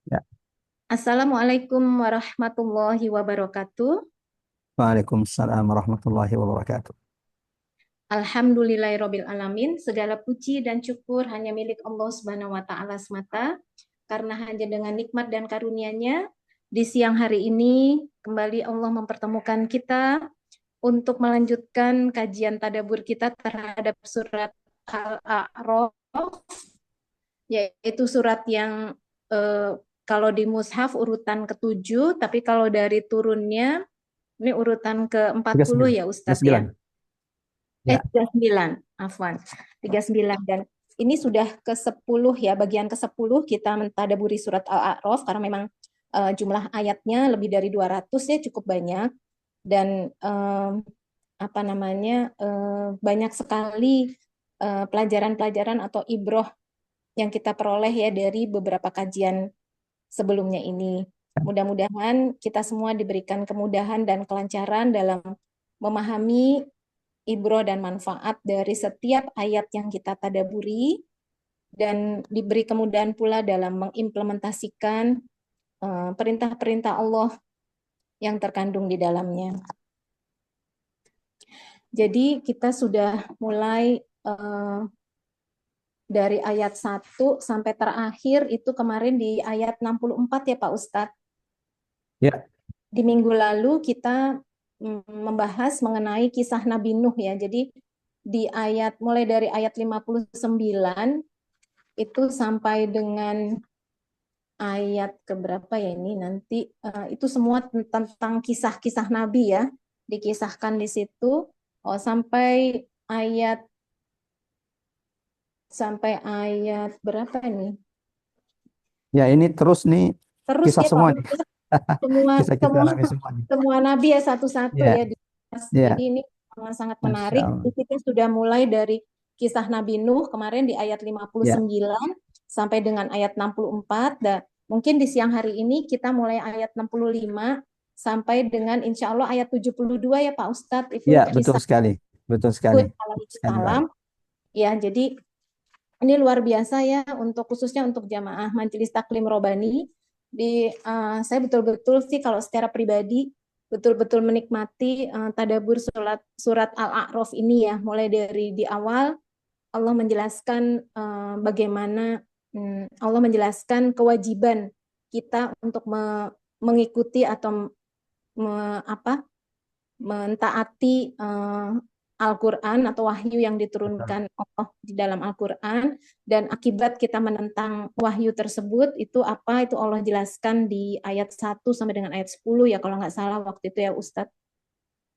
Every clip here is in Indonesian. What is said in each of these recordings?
Ya. Assalamualaikum warahmatullahi wabarakatuh. Waalaikumsalam warahmatullahi wabarakatuh. Alhamdulillahirabbil alamin. Segala puji dan syukur hanya milik Allah Subhanahu wa taala semata. Karena hanya dengan nikmat dan karunia-Nya di siang hari ini kembali Allah mempertemukan kita untuk melanjutkan kajian tadabbur kita terhadap surat Al-A'raf, yaitu surat yang eh, kalau di mushaf urutan ke-7, tapi kalau dari turunnya ini urutan ke-40 39. ya Ustadz ya. 39. Ya. 39, afwan. 39 dan ini sudah ke-10 ya, bagian ke-10 kita mentadaburi surat Al-A'raf karena memang jumlah ayatnya lebih dari 200 ya, cukup banyak dan apa namanya? Banyak sekali pelajaran-pelajaran atau ibroh yang kita peroleh ya dari beberapa kajian sebelumnya ini. Mudah-mudahan kita semua diberikan kemudahan dan kelancaran dalam memahami ibroh dan manfaat dari setiap ayat yang kita tadaburi dan diberi kemudahan pula dalam mengimplementasikan perintah-perintah Allah yang terkandung di dalamnya. Jadi kita sudah mulai dari ayat 1 sampai terakhir itu kemarin di ayat 64 ya Pak Ustadz. Ya. Di minggu lalu kita membahas mengenai kisah Nabi Nuh ya. Jadi di ayat mulai dari ayat 59 itu sampai dengan ayat keberapa ya ini nanti itu semua tentang kisah-kisah Nabi ya, dikisahkan di situ. Sampai ayat berapa ini? Ya, ini terus nih Terus kisah ya Pak semua nih. Ustadz, semua Kisah-kisah semua Nabi semua nih. semua nabi ya satu-satu Ya. ya. Jadi Ya. ini sangat Masya menarik. Allah. Kita sudah mulai dari kisah Nabi Nuh kemarin di ayat Ya. 59 sampai dengan ayat 64. Dan mungkin di siang hari ini kita mulai ayat 65 sampai dengan insya Allah ayat 72 ya Pak Ustadz. Ya, Itu betul kisah sekali. Betul sekali. Hud alaihi Sekali salam. banget. Ya, jadi ini luar biasa ya untuk khususnya untuk jamaah Majelis Taklim Robani. Saya betul-betul sih kalau secara pribadi betul-betul menikmati tadabur surat Al-A'raf ini ya, mulai dari di awal Allah menjelaskan bagaimana Allah menjelaskan kewajiban kita untuk mengikuti atau apa mentaati Al-Quran atau wahyu yang Betul. diturunkan Allah di dalam Al-Quran, dan akibat kita menentang wahyu tersebut itu apa, itu Allah jelaskan di ayat 1 sampai dengan ayat 10 ya kalau nggak salah waktu itu ya Ustadz.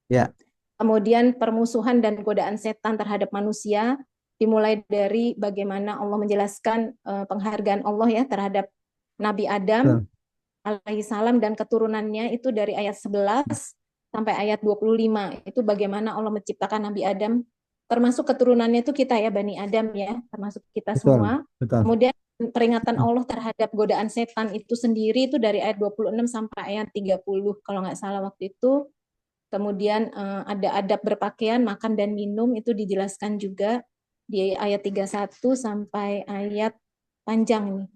Ya. Kemudian permusuhan dan godaan setan terhadap manusia dimulai dari bagaimana Allah menjelaskan penghargaan Allah ya terhadap Nabi Adam Betul. alaihi salam dan keturunannya itu dari ayat 11 sampai ayat 25. Itu bagaimana Allah menciptakan Nabi Adam, termasuk keturunannya itu kita ya Bani Adam ya, termasuk kita Betul. semua. Betul. Kemudian peringatan Allah terhadap godaan setan itu sendiri itu dari ayat 26 sampai ayat 30 kalau nggak salah waktu itu. Kemudian ada adab berpakaian, makan dan minum itu dijelaskan juga di ayat 31 sampai ayat panjang nih.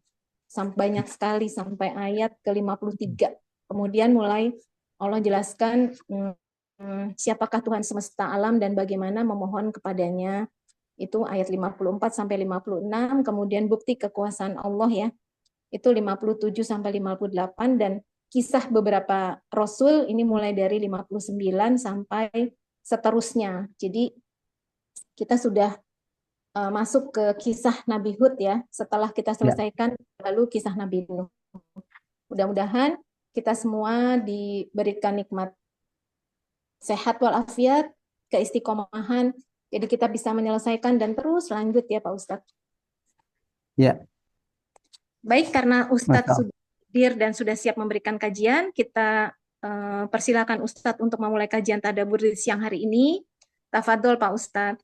Banyak sekali sampai ayat ke-53. Kemudian mulai Allah jelaskan siapakah Tuhan semesta alam dan bagaimana memohon kepadanya. Itu ayat 54 sampai 56. Kemudian bukti kekuasaan Allah ya. Itu 57 sampai 58 dan kisah beberapa rasul ini mulai dari 59 sampai seterusnya. Jadi kita sudah masuk ke kisah Nabi Hud ya. Setelah kita Ya. selesaikan lalu kisah Nabi Nuh. Mudah-mudahan kita semua diberikan nikmat sehat walafiat, keistiqomahan, jadi kita bisa menyelesaikan dan terus lanjut ya Pak Ustadz. Ya. Baik, karena Masya Ustadz Allah. sudah hadir dan sudah siap memberikan kajian, kita persilakan Ustadz untuk memulai kajian tadabbur di siang hari ini. Tafadhol Pak Ustadz.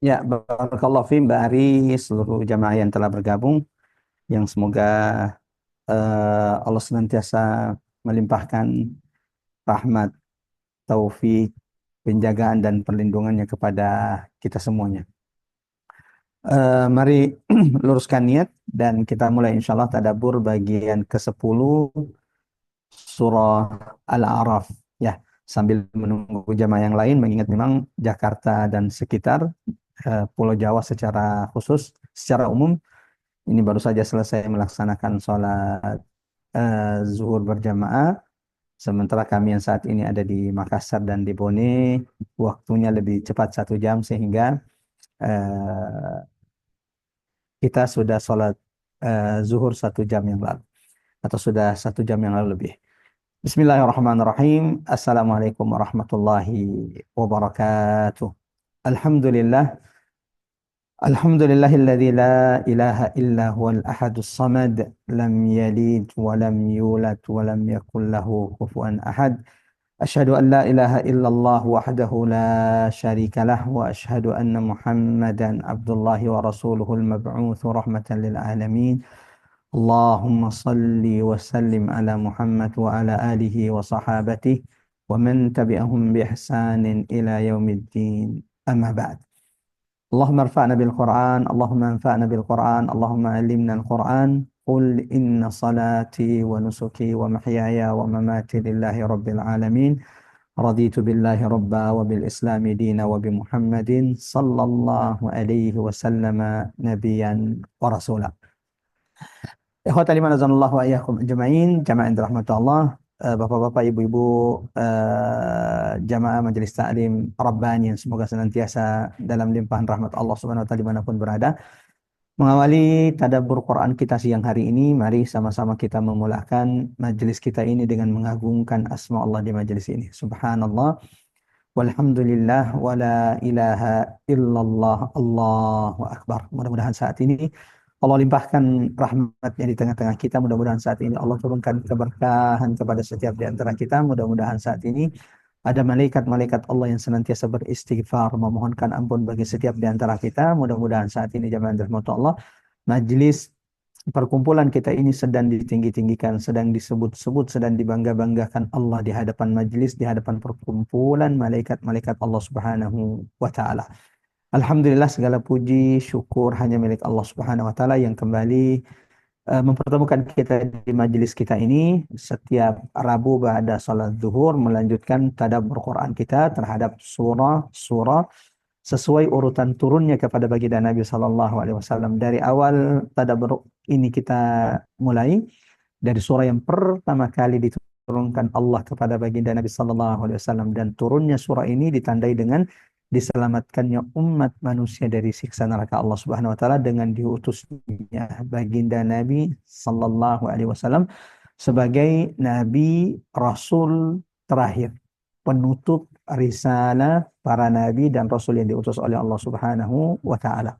Ya, barakallahu fi Mbak Ari, seluruh jamaah yang telah bergabung, yang semoga Allah senantiasa melimpahkan rahmat, taufik, penjagaan dan perlindungannya kepada kita semuanya. Mari luruskan niat dan kita mulai insya Allah tadabbur bagian ke-10 surah Al-A'raf ya, sambil menunggu jamaah yang lain, mengingat memang Jakarta dan sekitar Pulau Jawa secara khusus, secara umum ini baru saja selesai melaksanakan sholat zuhur berjamaah, sementara kami yang saat ini ada di Makassar dan di Bone waktunya lebih cepat 1 jam, sehingga eh, kita sudah sholat zuhur 1 jam yang lalu, atau sudah 1 jam yang lalu lebih. Bismillahirrahmanirrahim. Assalamualaikum warahmatullahi wabarakatuh. Alhamdulillah. Alhamdulillahilladzi la ilaha illa huwal ahadus samad. Lam yalid wa lam yulad wa lam yakul lahu kufuwan ahad. Asyhadu an la ilaha illallah wahdahu la syarika lah. Wa asyhadu anna Muhammadan abdullahi wa rasuluhul mab'utsu rahmatan lil alamin. اللهم صل وسلم على محمد وعلى آله وصحابته ومن تبعهم بإحسان إلى يوم الدين أما بعد. اللهم ارفعنا بالقرآن، اللهم انفعنا بالقرآن، اللهم علمنا القرآن. قل إن صلاتي ونسكي ومحياي ومماتي لله رب العالمين، رضيت بالله ربا وبالإسلام دينا وبمحمد صلى الله عليه وسلم نبيا ورسولا. Ikhwatal iman azanullah wa iyyakum ajma'in, jamaah yang dirahmati Allah, bapak-bapak, ibu-ibu, jamaah majelis taklim Rabbani yang semoga senantiasa dalam limpahan rahmat Allah Subhanahu wa taala dimanapun berada. Mengawali tadabbur Quran kita siang hari ini, mari sama-sama kita memulakan majelis kita ini dengan mengagungkan asma Allah di majelis ini. Subhanallah, walhamdulillah, wala ilaha illallah, Allahu akbar. Mudah-mudahan saat ini Allah limpahkan rahmatnya di tengah-tengah kita. Mudah-mudahan saat ini Allah turunkan keberkahan kepada setiap di antara kita. Mudah-mudahan saat ini ada malaikat-malaikat Allah yang senantiasa beristighfar, memohonkan ampun bagi setiap di antara kita. Mudah-mudahan saat ini jamaah dirahmati Allah, majlis perkumpulan kita ini sedang ditinggi-tinggikan, sedang disebut-sebut, sedang dibangga-banggakan Allah di hadapan majlis, di hadapan perkumpulan malaikat-malaikat Allah Subhanahu wa taala. Alhamdulillah, segala puji syukur hanya milik Allah Subhanahu wa taala yang kembali mempertemukan kita di majelis kita ini setiap Rabu ba'da salat zuhur, melanjutkan tadabbur Quran kita terhadap surah-surah sesuai urutan turunnya kepada baginda Nabi sallallahu alaihi wasallam. Dari awal tadabbur ini kita mulai dari surah yang pertama kali diturunkan Allah kepada baginda Nabi sallallahu alaihi wasallam, dan turunnya surah ini ditandai dengan diselamatkannya umat manusia dari siksa neraka Allah Subhanahu wa taala dengan diutusnya baginda Nabi sallallahu alaihi wasallam sebagai nabi rasul terakhir, penutup risalah para nabi dan rasul yang diutus oleh Allah Subhanahu wa taala.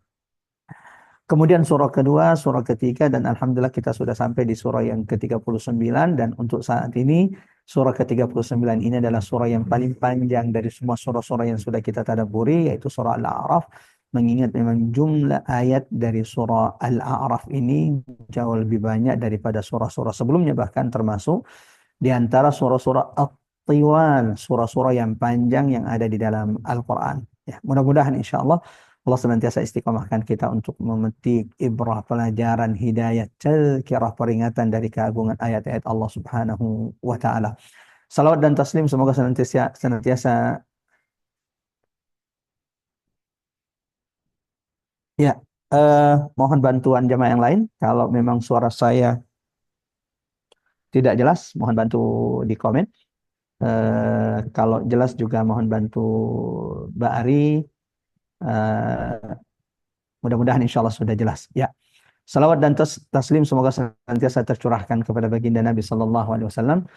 Kemudian surah kedua, surah ketiga, dan alhamdulillah kita sudah sampai di surah yang ke-39, dan untuk saat ini surah ke-39 ini adalah surah yang paling panjang dari semua surah-surah yang sudah kita tadabburi, yaitu surah Al-A'raf. Mengingat memang jumlah ayat dari surah Al-A'raf ini jauh lebih banyak daripada surah-surah sebelumnya, bahkan termasuk di antara surah-surah At-Tiwal, surah-surah yang panjang yang ada di dalam Al-Quran. Ya, mudah-mudahan insya Allah Allah senantiasa istiqomahkan kita untuk memetik ibrah, pelajaran, hidayah, tazkirah, peringatan dari keagungan ayat-ayat Allah Subhanahu wa taala. Salawat dan taslim semoga senantiasa ya, mohon bantuan jamaah yang lain kalau memang suara saya tidak jelas, mohon bantu di komen. Kalau jelas juga mohon bantu Mbak Ari. Mudah-mudahan insya Allah sudah jelas. Ya, salawat dan taslim semoga senantiasa tercurahkan kepada baginda Nabi Sallallahu Alaihi Wasallam,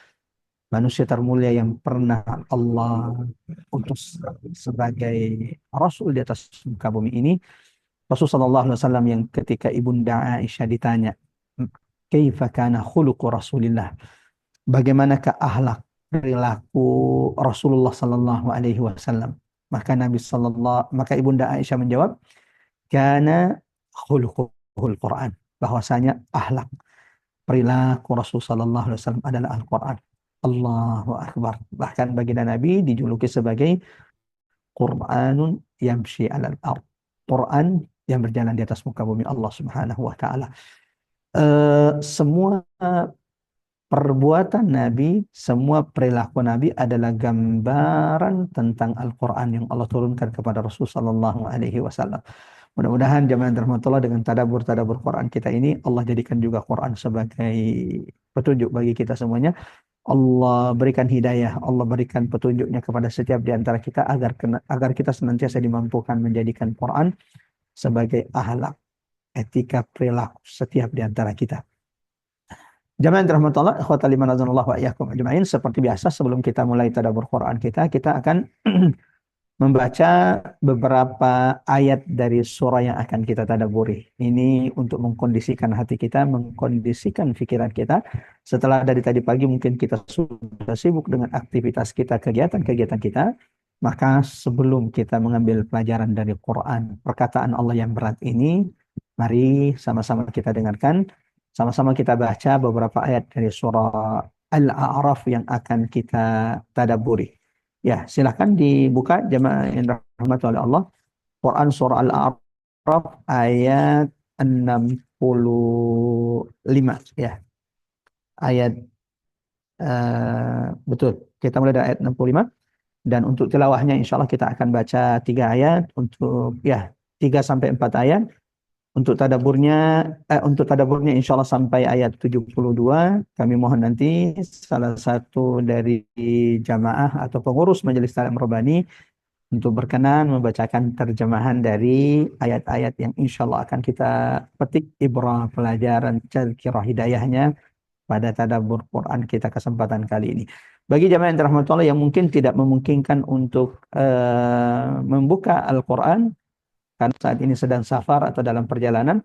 manusia termulia yang pernah Allah utus sebagai Rasul di atas muka bumi ini. Rasul Sallallahu Alaihi Wasallam yang ketika ibunda Aisyah ditanya, "Kaifa kana khuluqu Rasulillah?" Bagaimanakah akhlak perilaku Rasulullah Sallallahu Alaihi Wasallam? Maka ibunda Aisyah menjawab, "Kana khuluquhul Quran." Bahwasanya akhlak perilaku Rasul Sallallahu Alaihi Wasallam adalah Al-Quran. Allahu Akbar. Bahkan baginda Nabi dijuluki sebagai Quranun yamshi alal ard, Quran yang berjalan di atas muka bumi Allah Subhanahu wa taala. semua perbuatan Nabi, semua perilaku Nabi adalah gambaran tentang Al-Quran yang Allah turunkan kepada Rasul Sallallahu Alaihi Wasallam. Mudah-mudahan jamaah rahmatullah dengan tadabur Quran kita ini Allah jadikan juga Quran sebagai petunjuk bagi kita semuanya. Allah berikan hidayah, Allah berikan petunjuknya kepada setiap di antara kita agar kita senantiasa dimampukan menjadikan Quran sebagai akhlak, etika, perilaku setiap di antara kita. Jamaah yang dirahmati Allah, ikhwatal iman azanallahu wa iyyakum ajma'in. Seperti biasa sebelum kita mulai tadabbur Quran kita akan membaca beberapa ayat dari surah yang akan kita tadabburi. Ini untuk mengkondisikan hati kita, mengkondisikan pikiran kita. Setelah dari tadi pagi mungkin kita sudah sibuk dengan aktivitas kita, kegiatan-kegiatan kita. Maka sebelum kita mengambil pelajaran dari Quran, perkataan Allah yang berat ini, mari sama-sama kita dengarkan. Sama-sama kita baca beberapa ayat dari surah Al-A'raf yang akan kita tadabburi. Ya, silahkan dibuka jemaah yang dirahmati oleh Allah. Quran surah Al-A'raf ayat 65 ya. Ayat betul. Kita mulai dari ayat 65 dan untuk tilawahnya insya Allah kita akan baca 3 ayat untuk 3 sampai 4 ayat. Untuk tadaburnya insya Allah sampai ayat 72. Kami mohon nanti salah satu dari jamaah atau pengurus Majelis Ta'lim Rabbani untuk berkenan membacakan terjemahan dari ayat-ayat yang insya Allah akan kita petik ibrah pelajaran tazkirah hidayahnya pada tadabbur Quran kita kesempatan kali ini. Bagi jamaah yang dirahmati Allah yang mungkin tidak memungkinkan untuk membuka Al-Quran karena saat ini sedang safar atau dalam perjalanan,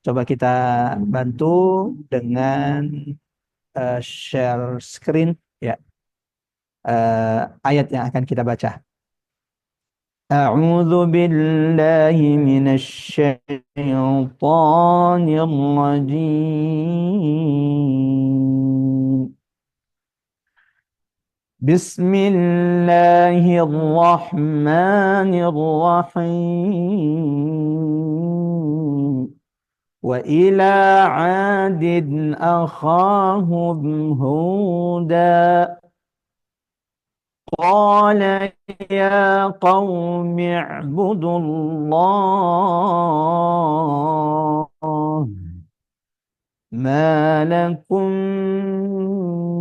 coba kita bantu dengan share screen ya ayat yang akan kita baca. A'udzu billahi minasy syaithanir rajim. Bismillahirrahmanirrahim. وإلى عاد أخاهم هودا قال يا قوم اعبدوا الله ما لكم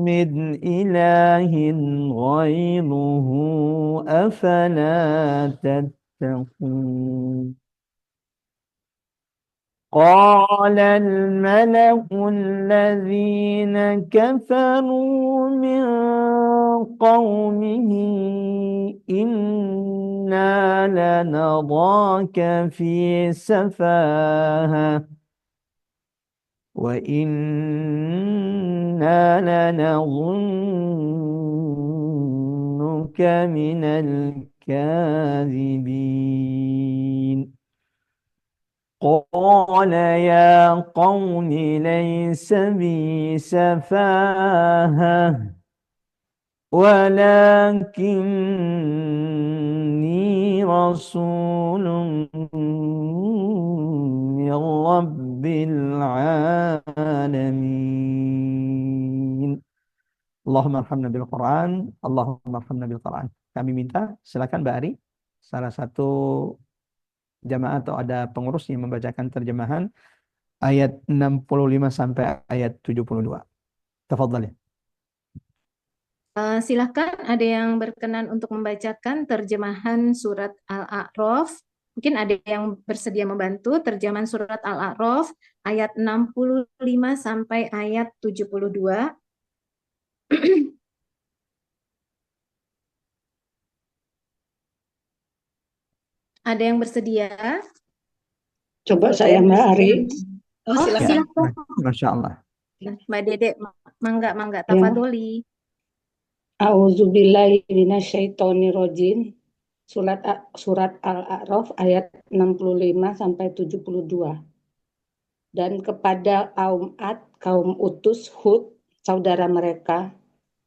من إله غيره أفلا تتقون قال الملأ الذين كفروا من قومه إنا لنراك في سفاهة وإنا لنظنك من الكاذبين قال يا قوم ليس بي سفاهة ولكني رسول من رب العالمين Allahumma arhamna bil Quran, Allahumma arhamna bil Quran. Kami minta silakan Mbak Ari, salah satu jamaah atau ada pengurus yang membacakan terjemahan ayat 65 sampai ayat 72. Tafadhal ya. Silahkan ada yang berkenan untuk membacakan terjemahan surat Al-A'raf. Mungkin ada yang bersedia membantu terjemahan surat Al-A'raf ayat 65 sampai ayat 72. Ada yang bersedia? Coba saya Mbak Ari. Oh, silakan. Masya Allah. Mbak Dede, mangga, Ya. tafadholi. A'udzubillahi minasyaitonirrajim. Surat Al-A'raf ayat 65 sampai 72. Dan kepada kaum Ad, kaum utus Hud, saudara mereka,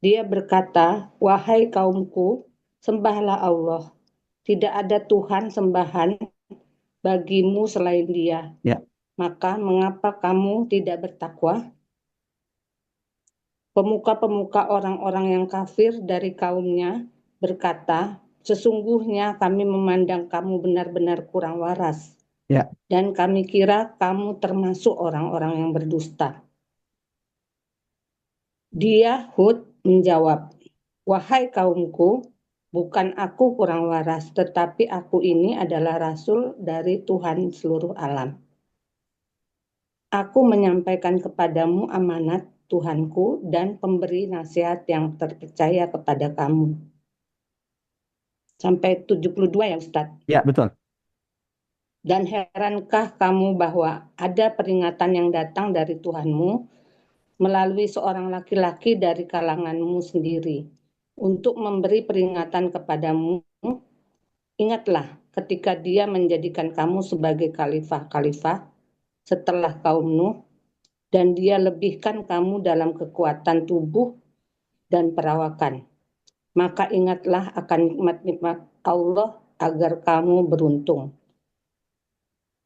dia berkata, wahai kaumku, sembahlah Allah. Tidak ada Tuhan sembahan bagimu selain Dia. Ya. maka mengapa kamu tidak bertakwa? Pemuka-pemuka orang-orang yang kafir dari kaumnya berkata, sesungguhnya kami memandang kamu benar-benar kurang waras, Ya, dan kami kira kamu termasuk orang-orang yang berdusta. Dia, Hud, menjawab, wahai kaumku, bukan aku kurang waras, tetapi aku ini adalah rasul dari Tuhan seluruh alam. Aku menyampaikan kepadamu amanat Tuhanku dan pemberi nasihat yang terpercaya kepada kamu. Sampai 72 ya Ustadz. ya betul. Dan herankah kamu bahwa ada peringatan yang datang dari Tuhanmu melalui seorang laki-laki dari kalanganmu sendiri untuk memberi peringatan kepadamu? Ingatlah ketika dia menjadikan kamu sebagai khalifah-khalifah setelah kaum Nuh, dan dia lebihkan kamu dalam kekuatan tubuh dan perawakan. Maka ingatlah akan nikmat-nikmat Allah agar kamu beruntung.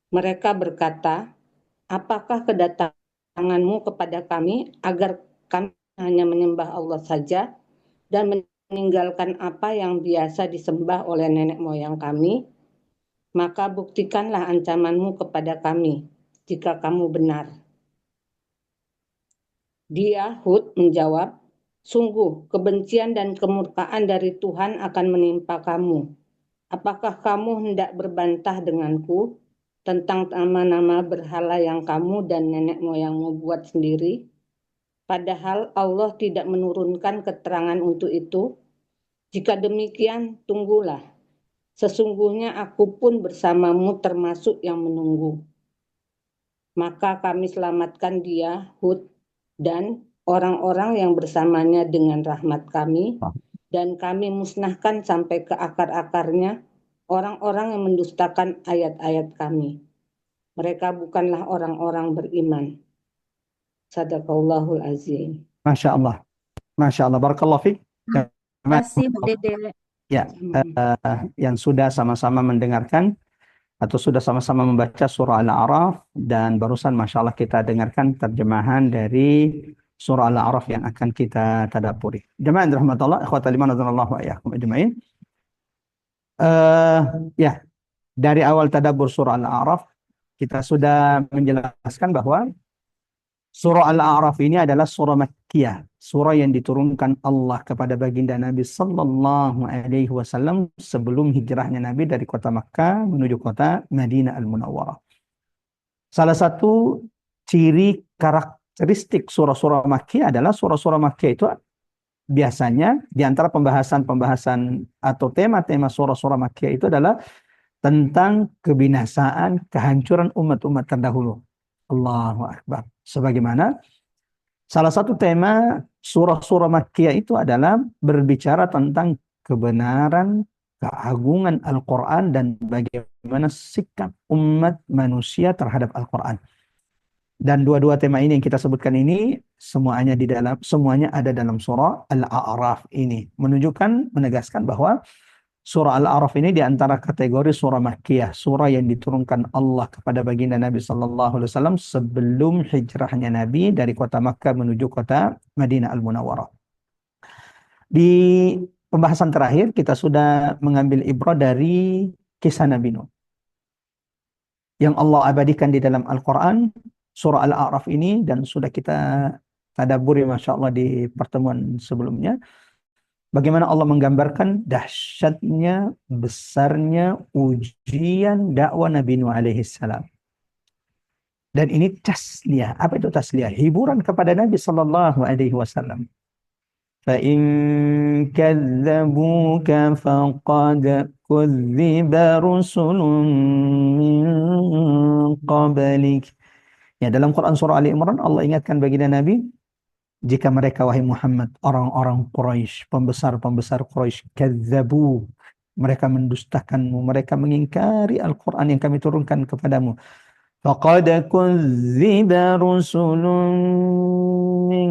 Mereka berkata, apakah kedatanganmu kepada kami agar kami hanya menyembah Allah saja dan meninggalkan apa yang biasa disembah oleh nenek moyang kami? Maka buktikanlah ancamanmu kepada kami jika kamu benar. Dia, Hud, menjawab, sungguh kebencian dan kemurkaan dari Tuhan akan menimpa kamu. Apakah kamu hendak berbantah denganku tentang nama-nama berhala yang kamu dan nenek moyangmu buat sendiri? Padahal Allah tidak menurunkan keterangan untuk itu. Jika demikian, tunggulah. Sesungguhnya aku pun bersamamu termasuk yang menunggu. Maka kami selamatkan dia, Hud, dan orang-orang yang bersamanya dengan rahmat kami, dan kami musnahkan sampai ke akar-akarnya orang-orang yang mendustakan ayat-ayat kami. Mereka bukanlah orang-orang beriman. Sadaqallahul azim. Masya Allah. Masya Allah. Barakallahu fiik. Terima kasih Bu Dede. Ya, yang sudah sama-sama mendengarkan atau sudah sama-sama membaca surah Al-A'raf, dan barusan Masya Allah kita dengarkan terjemahan dari surah Al-A'raf yang akan kita tadabburi. Jemaah yang dirahmati Allah, ikhwatal iman radhiyallahu wa iyyakum ajmain. Ya, dari awal tadabbur surah Al-A'raf kita sudah menjelaskan bahwa surah Al-A'raf ini adalah surah Makkiyah, surah yang diturunkan Allah kepada baginda Nabi sallallahu alaihi wasallam sebelum hijrahnya Nabi dari kota Makkah menuju kota Madinah Al-Munawwarah. Salah satu ciri karakteristik surah-surah Makkiyah adalah surah-surah Makkiyah itu biasanya di antara pembahasan-pembahasan atau tema-tema surah-surah Makkiyah itu adalah tentang kebinasaan, kehancuran umat-umat terdahulu. Allahu Akbar. Sebagaimana salah satu tema surah-surah Makkiyah itu adalah berbicara tentang kebenaran, keagungan Al-Quran, dan bagaimana sikap umat manusia terhadap Al-Quran. Dan dua-dua tema ini yang kita sebutkan ini semuanya ada dalam surah Al-A'raf ini. Menegaskan bahwa surah Al-A'raf ini di antara kategori surah Makkiyah, surah yang diturunkan Allah kepada baginda Nabi sallallahu alaihi wasallam sebelum hijrahnya Nabi dari kota Makkah menuju kota Madinah Al-Munawwarah. Di pembahasan terakhir kita sudah mengambil ibrah dari kisah Nabi Nuh yang Allah abadikan di dalam Al-Quran, surah Al-A'raf ini, dan sudah kita tadabburi Masya Allah di pertemuan sebelumnya. Bagaimana Allah menggambarkan dahsyatnya, besarnya ujian dakwah Nabi Nuh alaihi salam. Dan ini tasliyah. Apa itu tasliyah? Hiburan kepada Nabi sallallahu alaihi wasallam. Fa in kadzabuka faqad kudziba rusulun min qablik. Ya, dalam Quran surah Ali Imran Allah ingatkan baginda Nabi, jika mereka wahai Muhammad, orang-orang Quraisy, pembesar-pembesar Quraisy, kadzabu, mereka mendustakanmu, mereka mengingkari Al-Quran yang kami turunkan kepadamu. Faqad kudziba rusulun min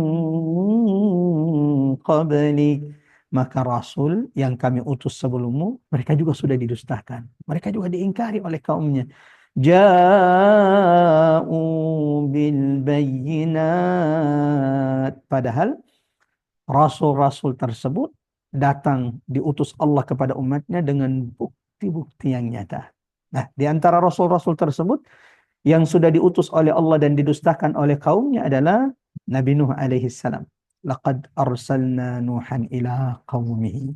qablik, maka rasul yang kami utus sebelummu, mereka juga sudah didustakan. Mereka juga diingkari oleh kaumnya. ja'u bil bayyinat. Padahal rasul-rasul tersebut datang diutus Allah kepada umatnya dengan bukti-bukti yang nyata. Nah, di antara rasul-rasul tersebut yang sudah diutus oleh Allah dan didustakan oleh kaumnya adalah Nabi Nuh alaihi salam. Laqad arsalna Nuhan ila qaumihi.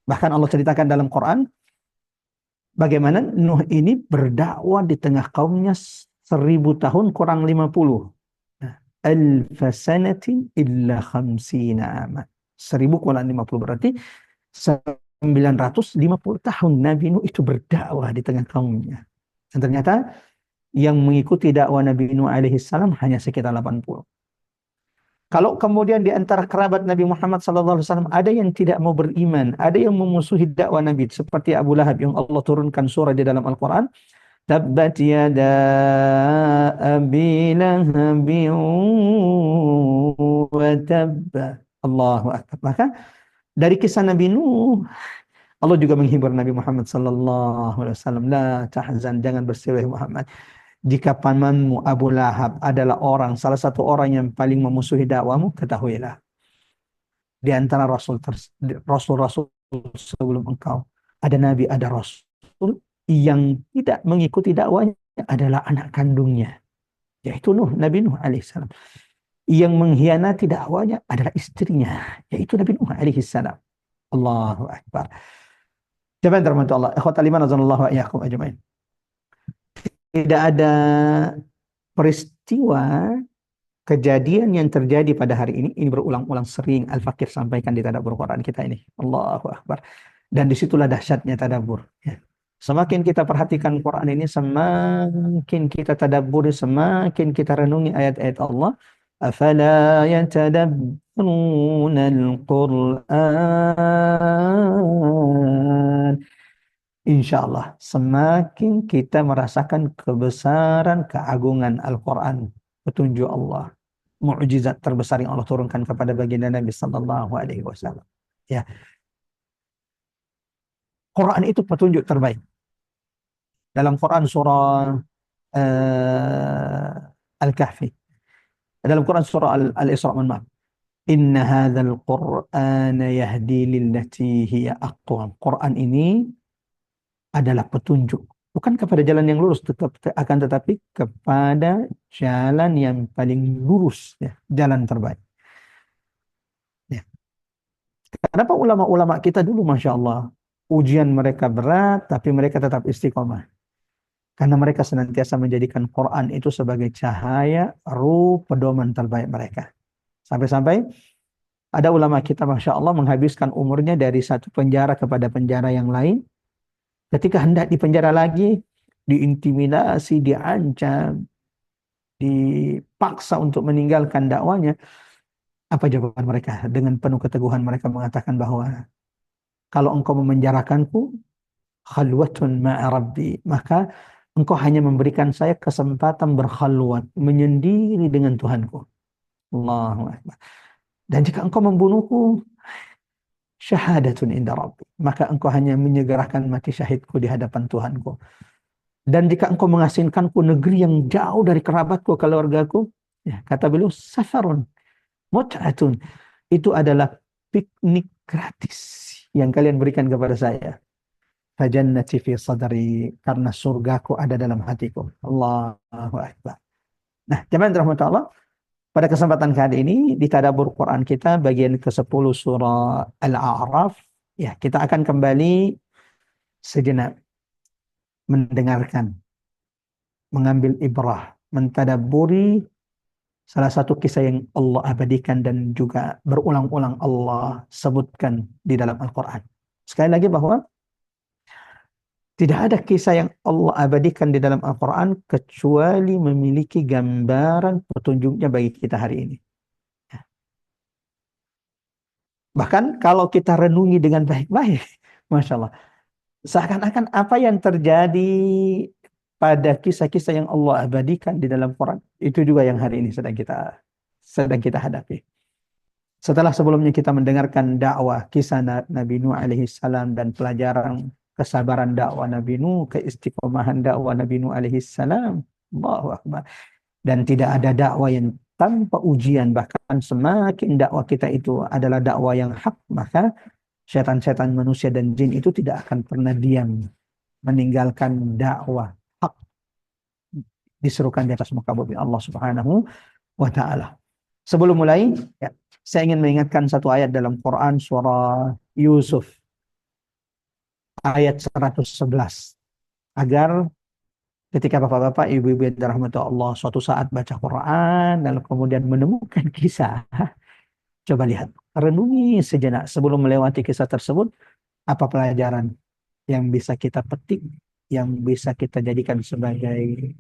Bahkan Allah ceritakan dalam Quran bagaimana Nuh ini berdakwah di tengah kaumnya 1000 tahun kurang 50. Nah, alfa sanatin illa khamsina aman. 1000 kurang 50 berarti 950 tahun Nabi Nuh itu berdakwah di tengah kaumnya. Dan ternyata yang mengikuti dakwah Nabi Nuh alaihi salam hanya sekitar 80. Kalau kemudian di antara kerabat Nabi Muhammad SAW ada yang tidak mau beriman, ada yang memusuhi dakwah Nabi seperti Abu Lahab yang Allah turunkan surah di dalam Al-Quran, Tabbat yada abi lahabin wa tabba. Allahu Akbar. Maka dari kisah Nabi Nuh Allah juga menghibur Nabi Muhammad SAW. La tahzan, jangan bersedih Muhammad. Jika pamanmu Abu Lahab adalah salah satu orang yang paling memusuhi dakwamu, ketahuilah di antara rasul-rasul sebelum engkau ada nabi, ada rasul yang tidak mengikuti dakwanya adalah anak kandungnya, yaitu Nabi Nuh alaihissalam. Yang mengkhianati dakwanya adalah istrinya, yaitu Nabi Nuh alaihissalam. Allahu Akbar. Jemaah dirahmati Allah, ikhwatal iman azanallahu wa iyyakum ajmain. Tidak ada peristiwa kejadian yang terjadi pada hari ini berulang-ulang sering Al-Fakir sampaikan di tadabbur Quran kita ini. Allahu Akbar. Dan disitulah dahsyatnya tadabbur. Ya. Semakin kita perhatikan Quran ini, semakin kita tadabburi, semakin kita renungi ayat-ayat Allah. Afala yatadabbaruna al-Quran. Insya Allah semakin kita merasakan kebesaran keagungan Al-Quran, petunjuk Allah, mukjizat terbesar yang Allah turunkan kepada baginda Nabi Sallallahu Alaihi Wasallam. Ya, Quran itu petunjuk terbaik. Dalam Quran surah Al-Kahfi, dalam Quran surah Al-Isra, maaf. Inna hadzal Qur'ana yahdi lillati hiya aqwam. Quran ini adalah petunjuk, bukan kepada jalan yang lurus, tetapi kepada jalan yang paling lurus, ya, jalan terbaik. Ya. Kenapa ulama-ulama kita dulu, masya Allah, ujian mereka berat, tapi mereka tetap istiqomah? Karena mereka senantiasa menjadikan Quran itu sebagai cahaya, ruh, pedoman terbaik mereka. Sampai-sampai ada ulama kita, masya Allah, menghabiskan umurnya dari satu penjara kepada penjara yang lain. Ketika hendak dipenjara lagi, diintimidasi, diancam, dipaksa untuk meninggalkan dakwanya, apa jawaban mereka? Dengan penuh keteguhan mereka mengatakan bahwa kalau engkau memenjarakanku, khalwatun ma'a rabbi, maka engkau hanya memberikan saya kesempatan berkhalwat, menyendiri dengan Tuhanku. Allahu Akbar. Dan jika engkau membunuhku, syahadatun inda rabbi, maka engkau hanya menyegerakan mati syahidku di hadapan Tuhanku. Dan jika engkau mengasingkanku negeri yang jauh dari kerabatku, keluargaku, ya, kata beliau, safarun mut'atun, itu adalah piknik gratis yang kalian berikan kepada saya. Fajannati fi sadri, karena surgaku ada dalam hatiku. Allahu Akbar. Nah, jemaah rahmat Allah, pada kesempatan kali ini di tadabbur Quran kita bagian ke-10 surah Al-A'raf, ya, kita akan kembali sejenak mendengarkan, mengambil ibrah, mentadabburi salah satu kisah yang Allah abadikan dan juga berulang-ulang Allah sebutkan di dalam Al-Quran. Sekali lagi bahwa tidak ada kisah yang Allah abadikan di dalam Al-Quran kecuali memiliki gambaran petunjuknya bagi kita hari ini. Bahkan kalau kita renungi dengan baik-baik, Masya Allah, seakan-akan apa yang terjadi pada kisah-kisah yang Allah abadikan di dalam Quran, itu juga yang hari ini sedang kita hadapi. Setelah sebelumnya kita mendengarkan dakwah kisah Nabi Nuh alaihi salam dan pelajaran kesabaran dakwah Nabi Nuh, keistiqomahan dakwah Nabi Nuh alaihi salam. Allahu Akbar. Dan tidak ada dakwah yang tanpa ujian, bahkan semakin dakwah kita itu adalah dakwah yang hak, maka setan-setan manusia dan jin itu tidak akan pernah diam meninggalkan dakwah hak diserukan di atas muka bumi Allah Subhanahu wa taala. Sebelum mulai, ya, saya ingin mengingatkan satu ayat dalam Quran surah Yusuf ayat 111 agar ketika bapak-bapak, ibu-ibu yang dirahmati Allah suatu saat baca Quran lalu kemudian menemukan kisah, coba lihat, renungi sejenak sebelum melewati kisah tersebut, apa pelajaran yang bisa kita petik, yang bisa kita jadikan sebagai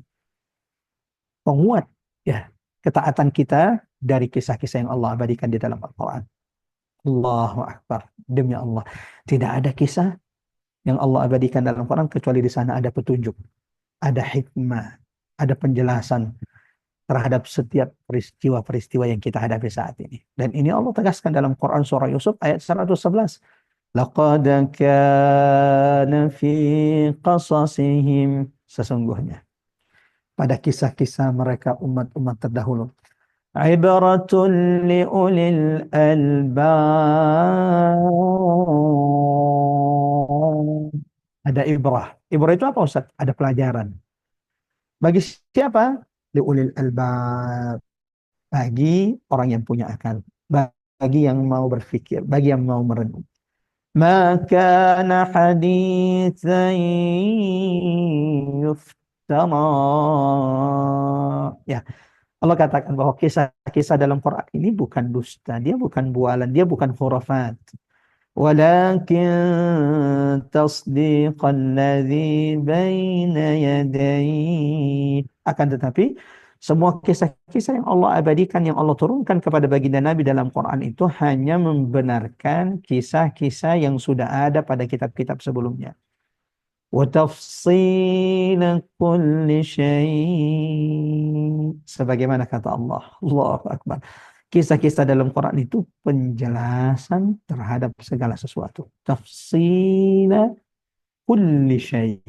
penguat ya ketaatan kita dari kisah-kisah yang Allah abadikan di dalam Al-Quran. Allahu Akbar. Demi Allah, tidak ada kisah yang Allah abadikan dalam Al-Quran kecuali di sana ada petunjuk, ada hikmah, ada penjelasan terhadap setiap peristiwa-peristiwa yang kita hadapi saat ini. Dan ini Allah tegaskan dalam Quran surah Yusuf ayat 111. Laqad kana fi qasasihim, sesungguhnya pada kisah-kisah mereka umat-umat terdahulu, ibratun liulil albab. Ada ibrah. Ibrah itu apa, Ustaz? Ada pelajaran. Bagi siapa? Liulil albab. Bagi orang yang punya akal. Bagi yang mau berpikir. Bagi yang mau merenung. Ma kana hadithan yuftara. Ya, Allah katakan bahwa kisah-kisah dalam Quran ini bukan dusta, dia bukan bualan, dia bukan khurafat. Walakin tasdiqan ladzi baina yadayhi. Akan tetapi semua kisah-kisah yang Allah abadikan, yang Allah turunkan kepada baginda Nabi dalam Quran itu hanya membenarkan kisah-kisah yang sudah ada pada kitab-kitab sebelumnya. Wa tafsila kulli syai'. Sebagaimana kata Allah, Allahu Akbar. Kisah-kisah dalam Quran itu penjelasan terhadap segala sesuatu. Tafsila kulli syai'.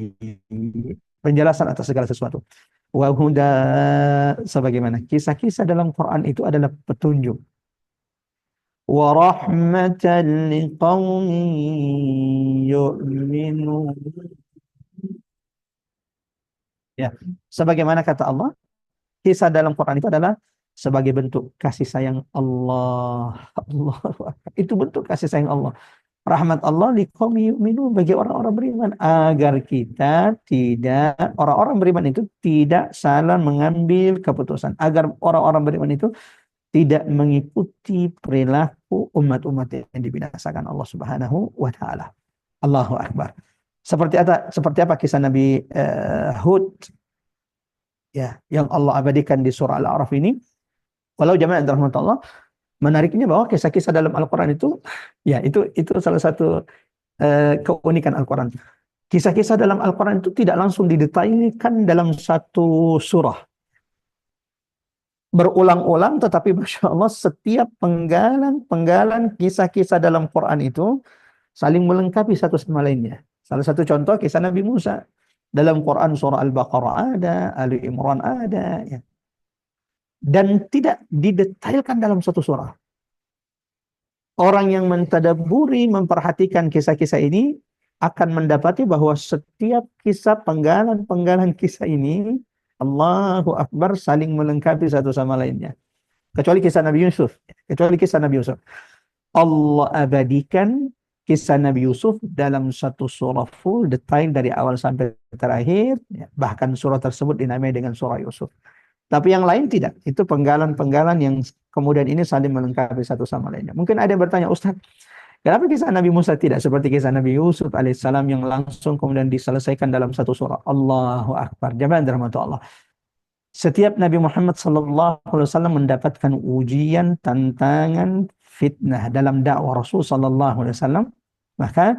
Penjelasan atas segala sesuatu. Wa huda, sebagaimana kisah-kisah dalam Quran itu adalah petunjuk. Wa rahmatan liqaumin yu'minun. Ya, sebagaimana kata Allah, kisah dalam Quran itu adalah sebagai bentuk kasih sayang Allah. Allah itu bentuk kasih sayang Allah. Rahmat Allah liqaumin yu'minun, bagi orang-orang beriman, agar kita tidak, orang-orang beriman itu tidak salah mengambil keputusan, agar orang-orang beriman itu tidak mengikuti perilaku umat-umat yang dibinasakan Allah Subhanahu wa taala. Allahu Akbar. Seperti apa kisah Nabi Hud ya yang Allah abadikan di surah Al-A'raf ini. Walau jamaah rahmat Allah, menariknya bahwa kisah-kisah dalam Al-Quran itu, ya itu salah satu keunikan Al-Quran. Kisah-kisah dalam Al-Quran itu tidak langsung didetailkan dalam satu surah. Berulang-ulang, tetapi Masya Allah setiap penggalan kisah-kisah dalam Quran itu saling melengkapi satu sama lainnya. Salah satu contoh kisah Nabi Musa. Dalam Quran surah Al-Baqarah ada, Ali Imran ada, ya. Dan tidak didetailkan dalam satu surah. Orang yang mentadabburi, memperhatikan kisah-kisah ini akan mendapati bahwa setiap kisah, penggalan kisah ini, Allahu Akbar, saling melengkapi satu sama lainnya. Kecuali kisah Nabi Yusuf. Allah abadikan kisah Nabi Yusuf dalam satu surah full, detail dari awal sampai terakhir. Bahkan surah tersebut dinamai dengan surah Yusuf. Tapi yang lain tidak. Itu penggalan-penggalan yang kemudian ini saling melengkapi satu sama lainnya. Mungkin ada yang bertanya, Ustaz, kenapa kisah Nabi Musa tidak seperti kisah Nabi Yusuf alaihissalam yang langsung kemudian diselesaikan dalam satu surah? Allahu Akbar. Jamaah dirahmati Allah. Setiap Nabi Muhammad SAW mendapatkan ujian, tantangan, fitnah dalam dakwah Rasul SAW. Maka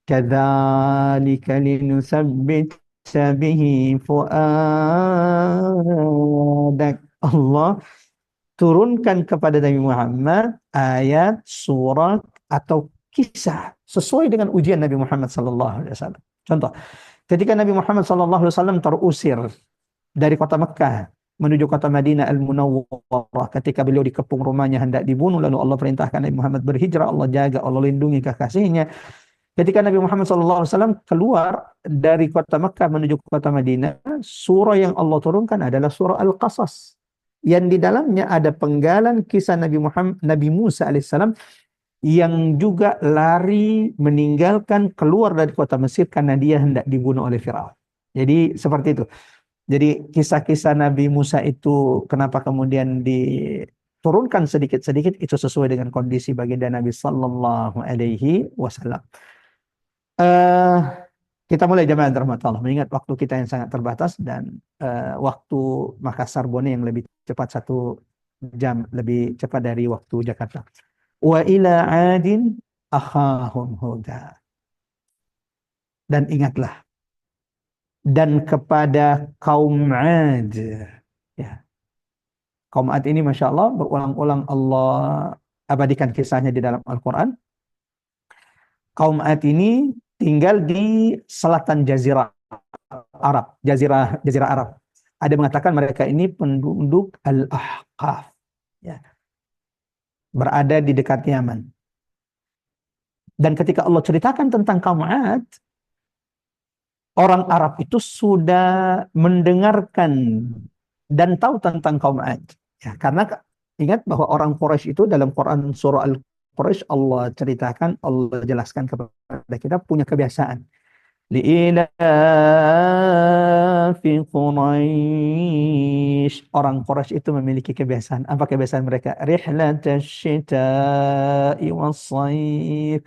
kadzalika linusabbit bihi fuadak. Allah turunkan kepada Nabi Muhammad ayat, surat atau kisah sesuai dengan ujian Nabi Muhammad SAW. Contoh, ketika Nabi Muhammad SAW terusir dari kota Mekah menuju kota Madinah Al-Munawwarah, ketika beliau dikepung rumahnya hendak dibunuh, lalu Allah perintahkan Nabi Muhammad berhijrah, Allah jaga, Allah lindungi kekasihnya. Ketika Nabi Muhammad SAW keluar dari kota Mekah menuju kota Madinah, surah yang Allah turunkan adalah surah Al-Qasas, yang di dalamnya ada penggalan kisah Nabi Musa alaihissalam yang juga lari meninggalkan keluar dari kota Mesir karena dia hendak dibunuh oleh Firaun. Jadi seperti itu. Jadi kisah-kisah Nabi Musa itu kenapa kemudian diturunkan sedikit-sedikit itu sesuai dengan kondisi baginda Nabi Sallallahu Alaihi Wasallam. Kita mulai jamaah rahmat Allah, mengingat waktu kita yang sangat terbatas dan waktu Makassar Bone yang lebih cepat 1 jam lebih cepat dari waktu Jakarta. Wa ila adin akhahum huda. Dan ingatlah, dan kepada kaum Ad, ya, kaum Ad ini Masya Allah berulang-ulang Allah abadikan kisahnya di dalam Al-Quran. Kaum Ad ini tinggal di selatan Jazirah Arab, Jazirah Arab. Ada mengatakan mereka ini penduduk Al-Ahqaf, ya, berada di dekat Yaman. Dan ketika Allah ceritakan tentang kaum Ad, orang Arab itu sudah mendengarkan dan tahu tentang kaum Ad. Ya, karena ingat bahwa orang Quraisy itu dalam Quran surah Al-Quraisy Allah ceritakan, Allah jelaskan kepada kita punya kebiasaan. Li'ilafi Quraisy. Orang Quraisy itu memiliki kebiasaan. Apa kebiasaan mereka? Rihlatash syita'i was-shayf.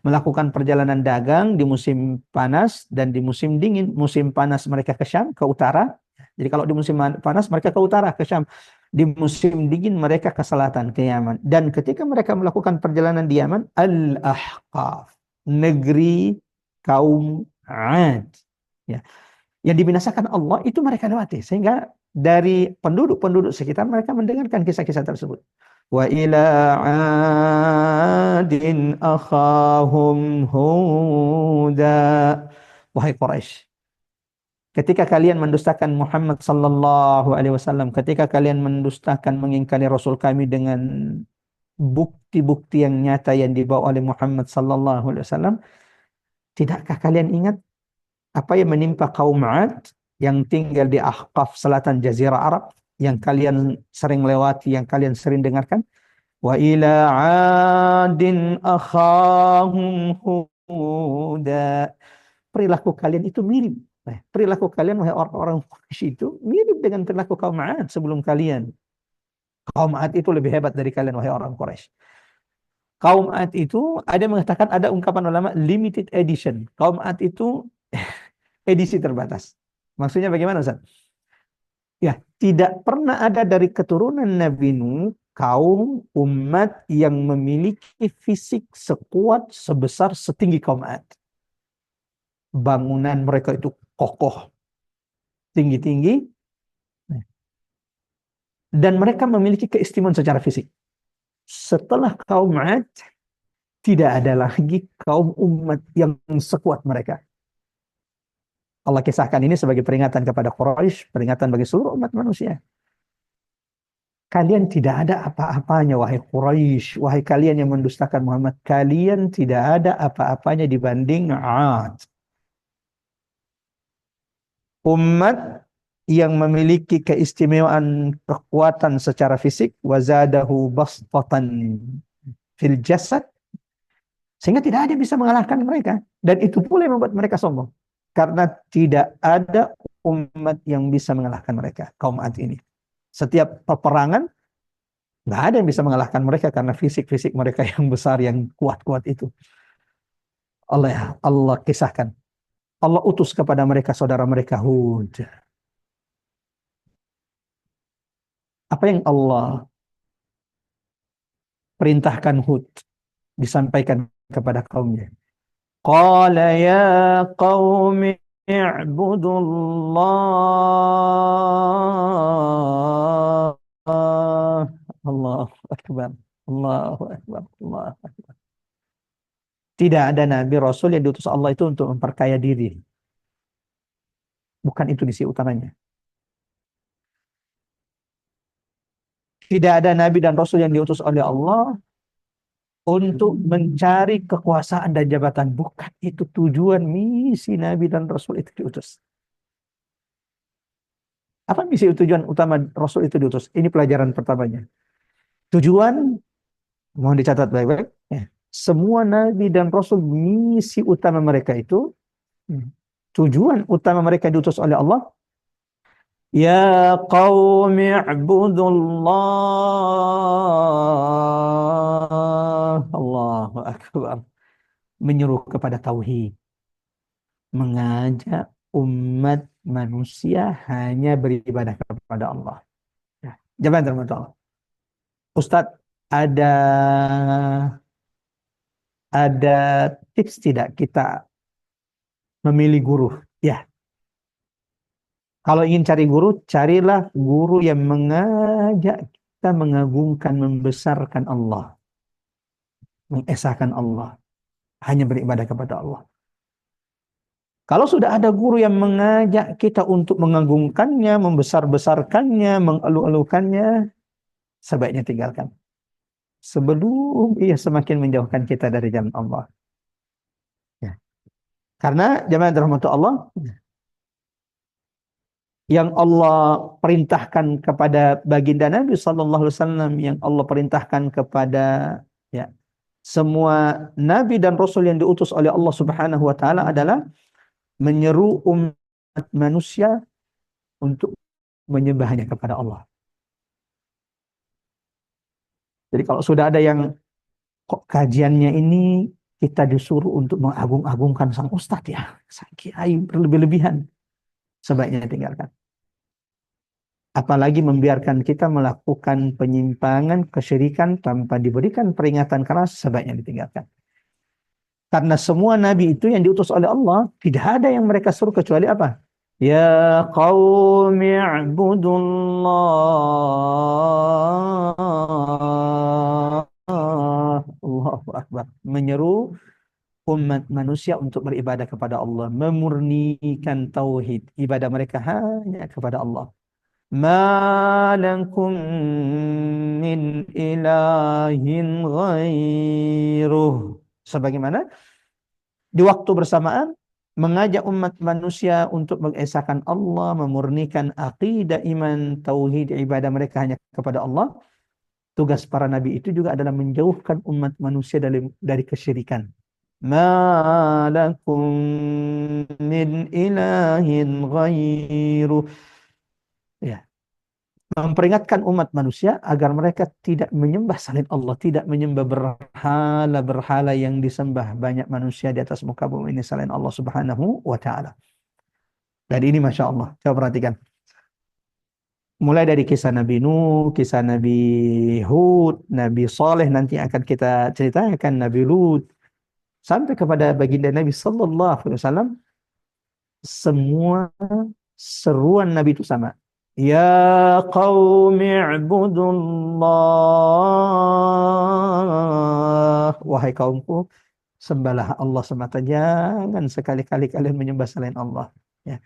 Melakukan perjalanan dagang di musim panas dan di musim dingin. Musim panas mereka ke Syam, ke utara. Jadi kalau di musim panas mereka ke utara, ke Syam. Di musim dingin mereka ke selatan, ke Yaman. Dan ketika mereka melakukan perjalanan di Yaman, Al-Ahqaf, negeri kaum Ad, ya, yang dibinasakan Allah itu mereka lewati, sehingga dari penduduk-penduduk sekitar mereka mendengarkan kisah-kisah tersebut. Wa ila adin akhahum huda. Wahai Quraisy, ketika kalian mendustakan Muhammad sallallahu alaihi wasallam, ketika kalian mendustakan mengingkari Rasul kami dengan bukti-bukti yang nyata yang dibawa oleh Muhammad sallallahu alaihi wasallam, tidakkah kalian ingat apa yang menimpa kaum Ad yang tinggal di Ahqaf selatan Jazirah Arab yang kalian sering lewati, yang kalian sering dengarkan? Wa ila adin akhahum huda. Perilaku kalian itu mirip. Perilaku kalian wahai orang-orang Quraisy itu mirip dengan perilaku kaum Ad sebelum kalian. Kaum Ad itu lebih hebat dari kalian wahai orang Quraisy. Kaum Ad itu ada yang mengatakan, ada ungkapan ulama limited edition. Kaum Ad itu edisi terbatas. Maksudnya bagaimana, Ustaz? Ya, tidak pernah ada dari keturunan Nabi Nuh kaum umat yang memiliki fisik sekuat sebesar setinggi kaum Ad. Bangunan mereka itu kokoh, tinggi-tinggi, dan mereka memiliki keistimewaan secara fisik. Setelah kaum Ad, tidak ada lagi kaum umat yang sekuat mereka. Allah kisahkan ini sebagai peringatan kepada Quraisy, peringatan bagi seluruh umat manusia. Kalian tidak ada apa-apanya, wahai Quraisy, wahai kalian yang mendustakan Muhammad, kalian tidak ada apa-apanya dibanding Ad. Umat yang memiliki keistimewaan kekuatan secara fisik, wazadahu bastatan fil jasad, sehingga tidak ada yang bisa mengalahkan mereka. Dan itu pula yang membuat mereka sombong. Karena tidak ada umat yang bisa mengalahkan mereka, kaum Ad ini. Setiap peperangan, nggak ada yang bisa mengalahkan mereka karena fisik-fisik mereka yang besar, yang kuat-kuat itu. Allah kisahkan. Allah utus kepada mereka saudara mereka Hud. Apa yang Allah perintahkan Hud disampaikan kepada kaumnya? Qala ya qaumi i'budullah. Allahu akbar. Allahu akbar. Allahu akbar. Tidak ada nabi rasul yang diutus Allah itu untuk memperkaya diri. Bukan itu misi utamanya. Tidak ada nabi dan rasul yang diutus oleh Allah untuk mencari kekuasaan dan jabatan. Bukan itu tujuan misi nabi dan rasul itu diutus. Apa misi tujuan utama rasul itu diutus? Ini pelajaran pertamanya. Tujuan, mohon dicatat baik-baik. Ya. Semua nabi dan rasul misi utama mereka itu, tujuan utama mereka diutus oleh Allah. Ya qaumi ibudullah. Allahu akbar. Menyeru kepada tauhid. Mengajak umat manusia hanya beribadah kepada Allah. Ya. Jabatan terhormat Allah. Ustadz, ada tips tidak kita memilih guru? Ya. Kalau ingin cari guru, carilah guru yang mengajak kita mengagungkan, membesarkan Allah, mengesahkan Allah, hanya beribadah kepada Allah. Kalau sudah ada guru yang mengajak kita untuk mengagungkannya, membesar-besarkannya, mengeluh-elukannya, sebaiknya tinggalkan. Sebelum ia semakin menjauhkan kita dari jalan Allah. Ya. Karena jamaah rahmat Allah, yang Allah perintahkan kepada baginda Nabi Sallallahu Alaihi Wasallam, yang Allah perintahkan kepada ya semua nabi dan rasul yang diutus oleh Allah Subhanahu Wa Taala adalah menyeru umat manusia untuk menyembahnya kepada Allah. Jadi kalau sudah ada yang kok kajiannya ini kita disuruh untuk mengagung-agungkan sang ustadz ya, sang kiai berlebih-lebihan, sebaiknya tinggalkan. Apalagi membiarkan kita melakukan penyimpangan, kesyirikan tanpa diberikan peringatan keras, sebaiknya ditinggalkan. Karena semua nabi itu yang diutus oleh Allah, tidak ada yang mereka suruh kecuali apa? Ya qaumi ibudullah. Allahu Akbar. Menyeru umat manusia untuk beribadah kepada Allah, memurnikan tauhid, ibadah mereka hanya kepada Allah. Ma lakum min ilahin ghairuh. Sebagaimana di waktu bersamaan mengajak umat manusia untuk mengesahkan Allah, memurnikan aqidah, iman, tauhid, ibadah mereka hanya kepada Allah. Tugas para nabi itu juga adalah menjauhkan umat manusia dari kesyirikan. Ma lakum min ilahin ghairuh. Ya. Memperingatkan umat manusia agar mereka tidak menyembah selain Allah, tidak menyembah berhala-berhala yang disembah banyak manusia di atas muka bumi ini selain Allah Subhanahu wa Ta'ala. Dan ini Masya Allah, coba perhatikan. Mulai dari kisah Nabi Nuh, kisah Nabi Hud, Nabi Saleh, nanti akan kita ceritakan Nabi Lut, sampai kepada baginda Nabi Sallallahu Alaihi Wasallam, semua seruan Nabi itu sama. Ya qaumi ibudullah. Wahai kaumku, sembahlah Allah semata. Jangan sekali-kali kalian menyembah selain Allah. Ya.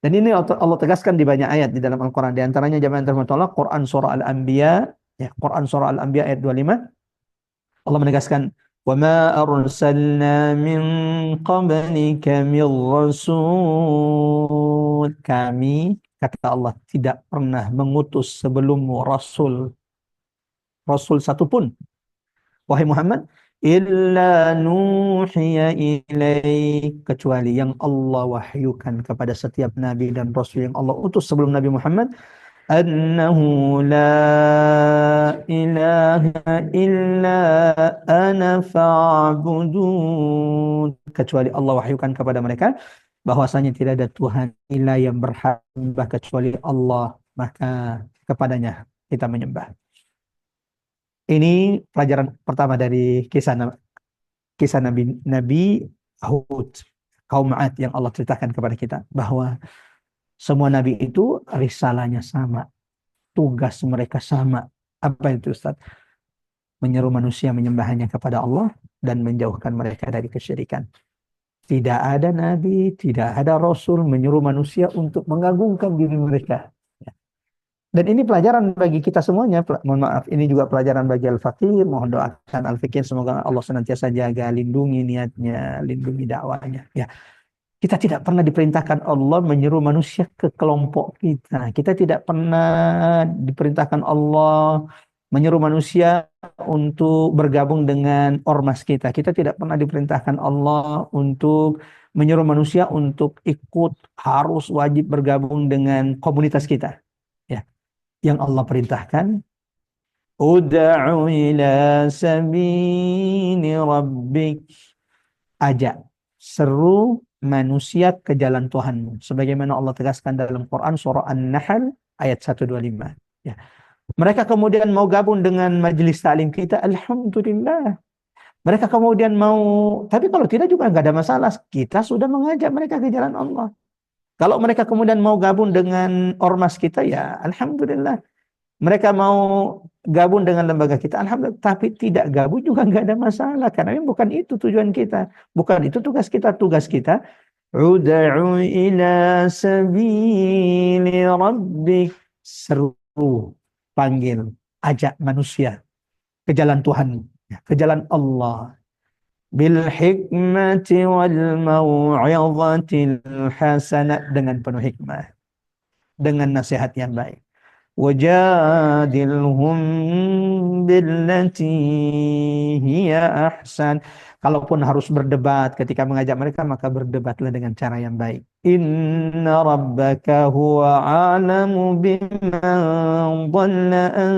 Dan ini Allah tegaskan di banyak ayat di dalam Al-Quran. Di antaranya jamaah terhormat Allah, Quran surah Al-Anbiya. Ya, Quran surah Al-Anbiya ayat 25. Allah menegaskan, وَمَا أَرْسَلْنَا مِنْ قَبْلِكَ مِنْ رَسُولٍ. Kami, kata Allah, tidak pernah mengutus sebelummu Rasul satupun, wahai Muhammad, illa nuhiya ilaik, kecuali yang Allah wahyukan kepada setiap nabi dan rasul yang Allah utus sebelum Nabi Muhammad, annahu la ilaha illa ana fa'budun, kecuali Allah wahyukan kepada mereka bahwasanya tidak ada Tuhan ilah yang berhak menyembah kecuali Allah, maka kepadanya kita menyembah. Ini pelajaran pertama dari kisah Nabi Hud, kaum 'Ad yang Allah ceritakan kepada kita, bahwa semua nabi itu risalahnya sama, tugas mereka sama. Apa itu Ustaz? Menyeru manusia menyembah hanya kepada Allah dan menjauhkan mereka dari kesyirikan. Tidak ada nabi, tidak ada rasul menyuruh manusia untuk mengagungkan diri mereka. Dan ini pelajaran bagi kita semuanya. Mohon maaf, ini juga pelajaran bagi Al-Fakir. Mohon doakan Al-Fakir, semoga Allah senantiasa jaga, lindungi niatnya, lindungi dakwanya. Ya, kita tidak pernah diperintahkan Allah menyuruh manusia ke kelompok kita. Kita tidak pernah diperintahkan Allah menyuruh manusia untuk bergabung dengan ormas kita. Kita tidak pernah diperintahkan Allah untuk menyuruh manusia untuk ikut harus wajib bergabung dengan komunitas kita. Ya, yang Allah perintahkan, ud'u ila sabili rabbik, ajak, seru manusia ke jalan Tuhanmu, sebagaimana Allah tegaskan dalam Quran surah An-Nahl ayat 125. Ya. Mereka kemudian mau gabung dengan majelis taklim kita, alhamdulillah. Mereka kemudian mau, tapi kalau tidak juga nggak ada masalah. Kita sudah mengajak mereka ke jalan Allah. Kalau mereka kemudian mau gabung dengan ormas kita, ya alhamdulillah. Mereka mau gabung dengan lembaga kita, alhamdulillah. Tapi tidak gabung juga nggak ada masalah. Karena bukan itu tujuan kita. Bukan itu tugas kita. Tugas kita, ud'u ila sabili rabbik, seru, panggil, ajak manusia ke jalan Tuhan, ke jalan Allah. Bil hikmati wal mau'izatil hasanah, dengan penuh hikmah, dengan nasihat yang baik. Wajadilhum billati hiya ahsan. Kalaupun harus berdebat ketika mengajak mereka, maka berdebatlah dengan cara yang baik. Inna rabbaka huwa a'lamu biman dhalla an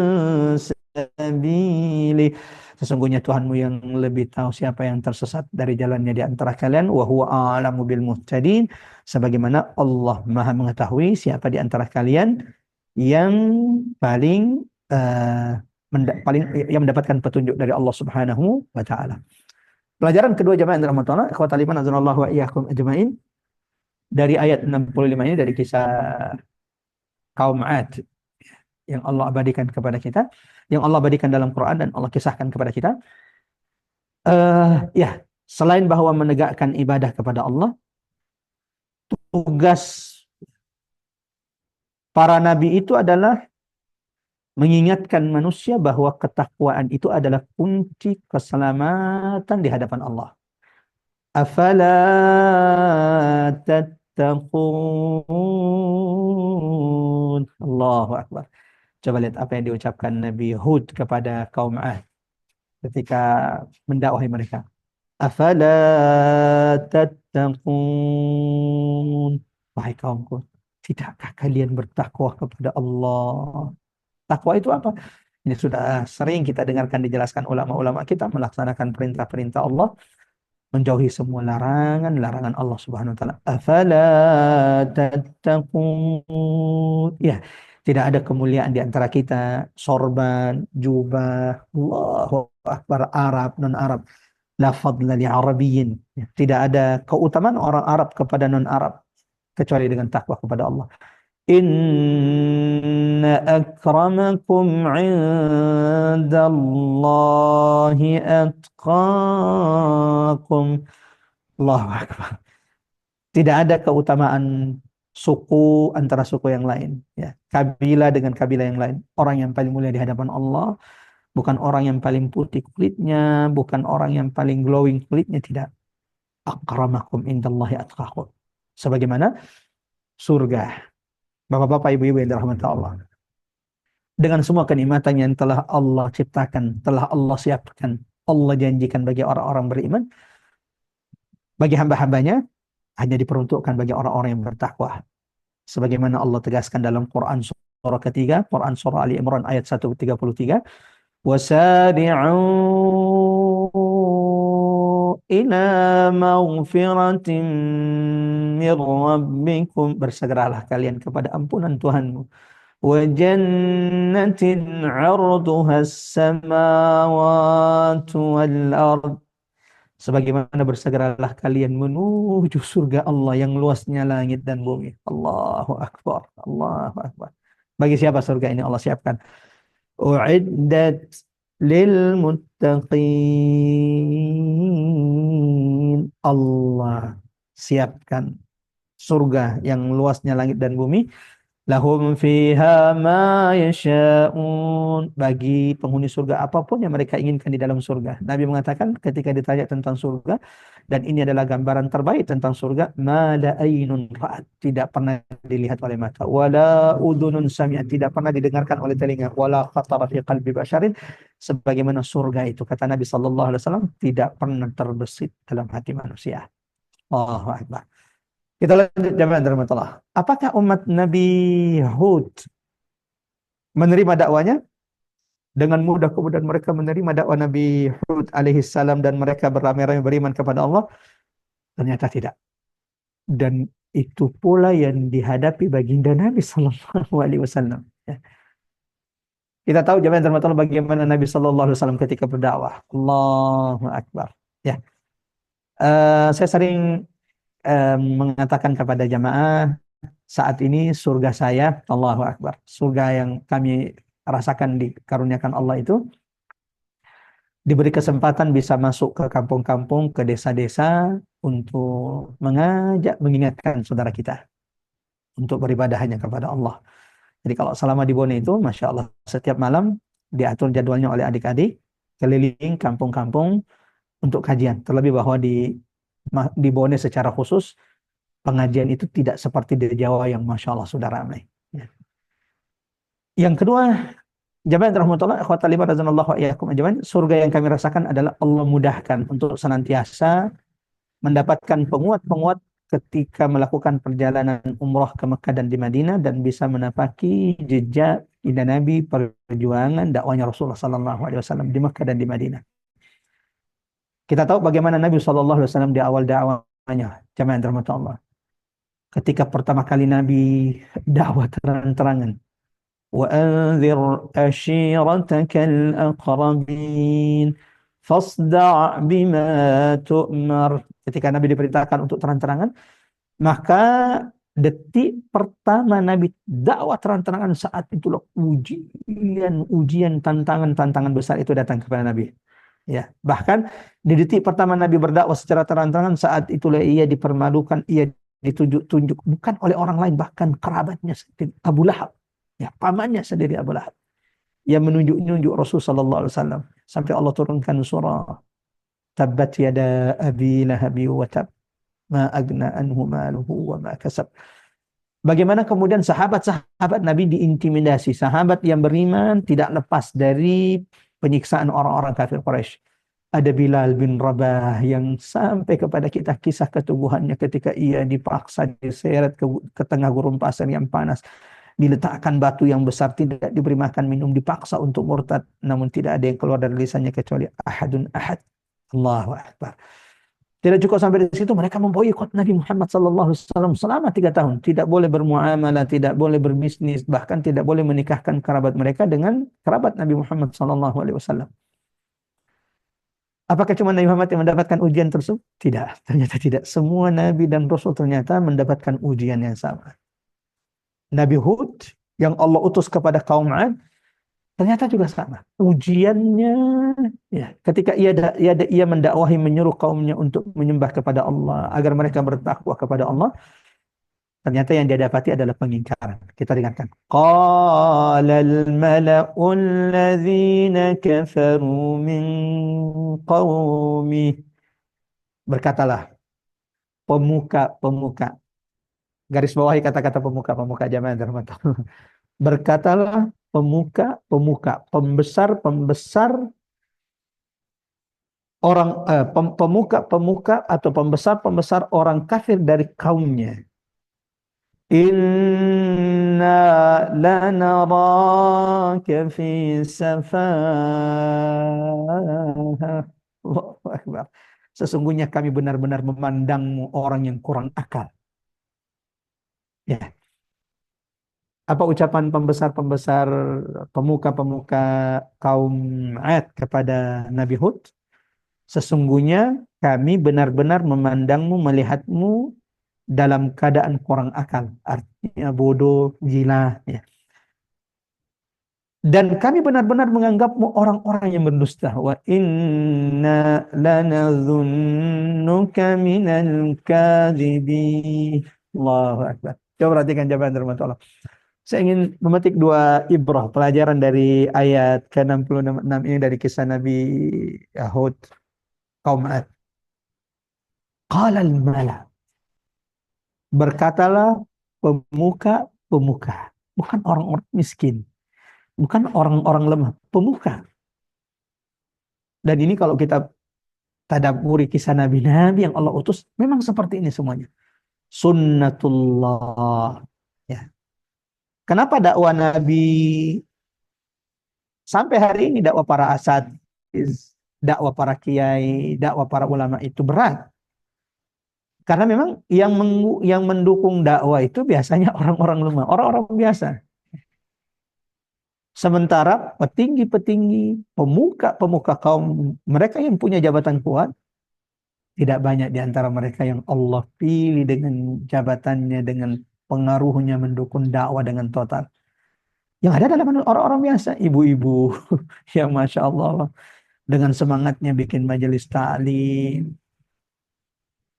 sabili. Sesungguhnya Tuhanmu yang lebih tahu siapa yang tersesat dari jalannya di antara kalian. Wa huwa a'lamu bil muhtadin. Sebagaimana Allah Maha mengetahui siapa di antara kalian yang paling yang mendapatkan petunjuk dari Allah Subhanahu wa taala. Pelajaran kedua jamaah yang dirahmati Allah, ikhwatal iman azanallahu wa iyyakum ajmain, dari ayat 65 ini, dari kisah kaum 'Ad yang Allah abadikan kepada kita, yang Allah abadikan dalam Quran dan Allah kisahkan kepada kita. Ya, selain bahwa menegakkan ibadah kepada Allah, tugas para nabi itu adalah mengingatkan manusia bahwa ketakwaan itu adalah kunci keselamatan di hadapan Allah. Afala tattaqun. Allahu Akbar. Coba lihat apa yang diucapkan Nabi Hud kepada kaum 'Ad ketika mendakwahi mereka. Afala tattaqun. Wahai kaumku, tidakkah kalian bertakwa kepada Allah? Takwa itu apa? Ini sudah sering kita dengarkan dijelaskan ulama-ulama kita, melaksanakan perintah-perintah Allah, menjauhi semua larangan-larangan Allah Subhanahu wa taala. Afala tattaqun. Ya, tidak ada kemuliaan di antara kita sorban, jubah, Allahu Akbar, Arab, non-Arab. La fadla li Arabiyyin. Ya, tidak ada keutamaan orang Arab kepada non-Arab kecuali dengan takwa kepada Allah. Inna akramakum indallahi atqakum. Allahu Akbar. Tidak ada keutamaan suku antara suku yang lain, ya. Kabilah dengan kabilah yang lain. Orang yang paling mulia di hadapan Allah bukan orang yang paling putih kulitnya, bukan orang yang paling glowing kulitnya, tidak. Akramakum indallahi atqakum. Sebagaimana surga, Bapak-bapak, ibu-ibu yang dirahmati Allah, dengan semua kenikmatan yang telah Allah ciptakan, telah Allah siapkan, Allah janjikan bagi orang-orang beriman, bagi hamba-hambanya, hanya diperuntukkan bagi orang-orang yang bertakwa. Sebagaimana Allah tegaskan dalam Quran surah ketiga, Quran surah Ali Imran ayat 133, wasari'u ila maghfiratin min rabbikum, bersegeralah kalian kepada ampunan Tuhanmu, wa jannatin 'arduha as-samawati wal ard, sebagaimana bersegeralah kalian menuju surga Allah yang luasnya langit dan bumi. Allahu Akbar, Allahu Akbar. Bagi siapa surga ini Allah siapkan? U'iddat lil muttaqin. Allah siapkan surga yang luasnya langit dan bumi. Lahum fiha ma yasha'un. Bagi penghuni surga apapun yang mereka inginkan di dalam surga. Nabi mengatakan ketika ditanya tentang surga, dan ini adalah gambaran terbaik tentang surga, ma la ainun ra'at, tidak pernah dilihat oleh mata, wala udhunun sami'at, tidak pernah didengarkan oleh telinga, wala khatara fi qalbi basyarin, sebagaimana surga itu, kata Nabi sallallahu alaihi wasallam, tidak pernah terbesit dalam hati manusia. Allahu akbar. Kita lanjut jamaah rahmatullah. Apakah umat Nabi Hud menerima dakwanya? Dengan mudah kemudian mereka menerima dakwah Nabi Hud alaihi salam dan mereka beramai-ramai beriman kepada Allah? Ternyata tidak. Dan itu pula yang dihadapi baginda Nabi sallallahu alaihi wasallam. Ya. Kita tahu jamaah rahmatullah bagaimana Nabi sallallahu alaihi wasallam ketika berdakwah. Allahu akbar. Ya. Saya sering mengatakan kepada jamaah, saat ini surga saya, Allahu Akbar, surga yang kami rasakan dikaruniakan Allah itu, diberi kesempatan bisa masuk ke kampung-kampung, ke desa-desa untuk mengajak, mengingatkan saudara kita untuk beribadah hanya kepada Allah. Jadi kalau selama di Bone itu, Masya Allah, setiap malam diatur jadwalnya oleh adik-adik, keliling kampung-kampung untuk kajian. Terlebih bahwa di Bone secara khusus, pengajian itu tidak seperti di Jawa yang Masya Allah sudah ramai. Ya. Yang kedua, jamaah rahmatullah, ikhwatal iman razanallahu wa iyyakum ajmain, surga yang kami rasakan adalah Allah mudahkan untuk senantiasa mendapatkan penguat-penguat ketika melakukan perjalanan umrah ke Mekah dan di Madinah dan bisa menapaki jejak indah Nabi, perjuangan dakwanya Rasulullah sallallahu alaihi wasallam di Mekah dan di Madinah. Kita tahu bagaimana Nabi sallallahu alaihi wasallam di awal dakwanya, jamaah rahmatullah. Ketika pertama kali Nabi dakwah terang-terangan, wa anzir ashiratakal aqrabin fasda' bima tu'mar. Ketika Nabi diperintahkan untuk terang-terangan, maka detik pertama Nabi dakwah terang-terangan, saat itulah ujian, tantangan besar itu datang kepada Nabi. Ya, bahkan di detik pertama Nabi berdakwah secara terang-terangan, saat itulah ia dipermalukan, ia ditunjuk bukan oleh orang lain, bahkan kerabatnya sendiri, Abu Lahab, ya, pamannya sendiri Abu Lahab, yang menunjuk Rasul sallallahu alaihi wasallam, sampai Allah turunkan surah Tabbat yada abi lahabi wa tab ma agna anhu maluhu wa ma kasab. Bagaimana kemudian sahabat-sahabat Nabi diintimidasi, sahabat yang beriman tidak lepas dari penyiksaan orang-orang kafir Quraisy. Ada Bilal bin Rabah yang sampai kepada kita kisah ketubuhannya ketika ia dipaksa diseret ke tengah gurun pasir yang panas, diletakkan batu yang besar, tidak diberi makan minum, dipaksa untuk murtad, namun tidak ada yang keluar dari lisannya kecuali ahadun ahad. Allahu Akbar. Tidak cukup sampai di situ, mereka memboikot Nabi Muhammad SAW selama 3 tahun. Tidak boleh bermuamalah, tidak boleh berbisnis, bahkan tidak boleh menikahkan kerabat mereka dengan kerabat Nabi Muhammad SAW. Apakah cuma Nabi Muhammad yang mendapatkan ujian tersebut? Tidak, ternyata tidak. Semua Nabi dan Rasul ternyata mendapatkan ujian yang sama. Nabi Hud yang Allah utus kepada kaum 'Ad ternyata juga sama. Ujiannya, ya, ketika ia mendakwahi, menyuruh kaumnya untuk menyembah kepada Allah, agar mereka bertakwa kepada Allah, ternyata yang dia dapati adalah pengingkaran. Kita dengarkan. Qalal mala'ul ladzina kafaru min qaumi. Berkatalah pemuka-pemuka. Garis bawahi kata-kata pemuka-pemuka, jamaah rahmatullah. Berkatalah pemuka-pemuka, pembesar-pembesar orang, pemuka-pemuka atau pembesar-pembesar orang kafir dari kaumnya. Inna lanaraka fi safaha. Allahu Akbar. Sesungguhnya kami benar-benar memandangmu orang yang kurang akal. Ya. Apa ucapan pembesar-pembesar, pemuka-pemuka kaum 'Ad kepada Nabi Hud? Sesungguhnya kami benar-benar memandangmu, melihatmu dalam keadaan kurang akal, artinya bodoh, gila, ya. Dan kami benar-benar menganggapmu orang-orang yang berdusta. Wa inna lanadhunnuka minal kadhibin. Allahu Akbar. Coba perhatikan jawaban dari Allah. Saya ingin memetik dua ibrah, pelajaran dari ayat ke-66 ini dari kisah Nabi Hud, kaum Ad. Qala al-mala. Berkatalah pemuka-pemuka. Bukan orang-orang miskin. Bukan orang-orang lemah. Pemuka. Dan ini kalau kita tadabburi kisah nabi-nabi yang Allah utus, memang seperti ini semuanya. Sunnatullah. Ya. Kenapa dakwah Nabi sampai hari ini, dakwah para asad, dakwah para kiai, dakwah para ulama itu berat? Karena memang yang mendukung dakwah itu biasanya orang-orang lemah, orang-orang biasa. Sementara petinggi-petinggi, pemuka-pemuka kaum mereka yang punya jabatan kuat, tidak banyak di antara mereka yang Allah pilih dengan jabatannya, dengan pengaruhnya mendukung dakwah dengan total. Yang ada adalah orang-orang biasa, ibu-ibu yang Masya Allah dengan semangatnya bikin majelis ta'lim,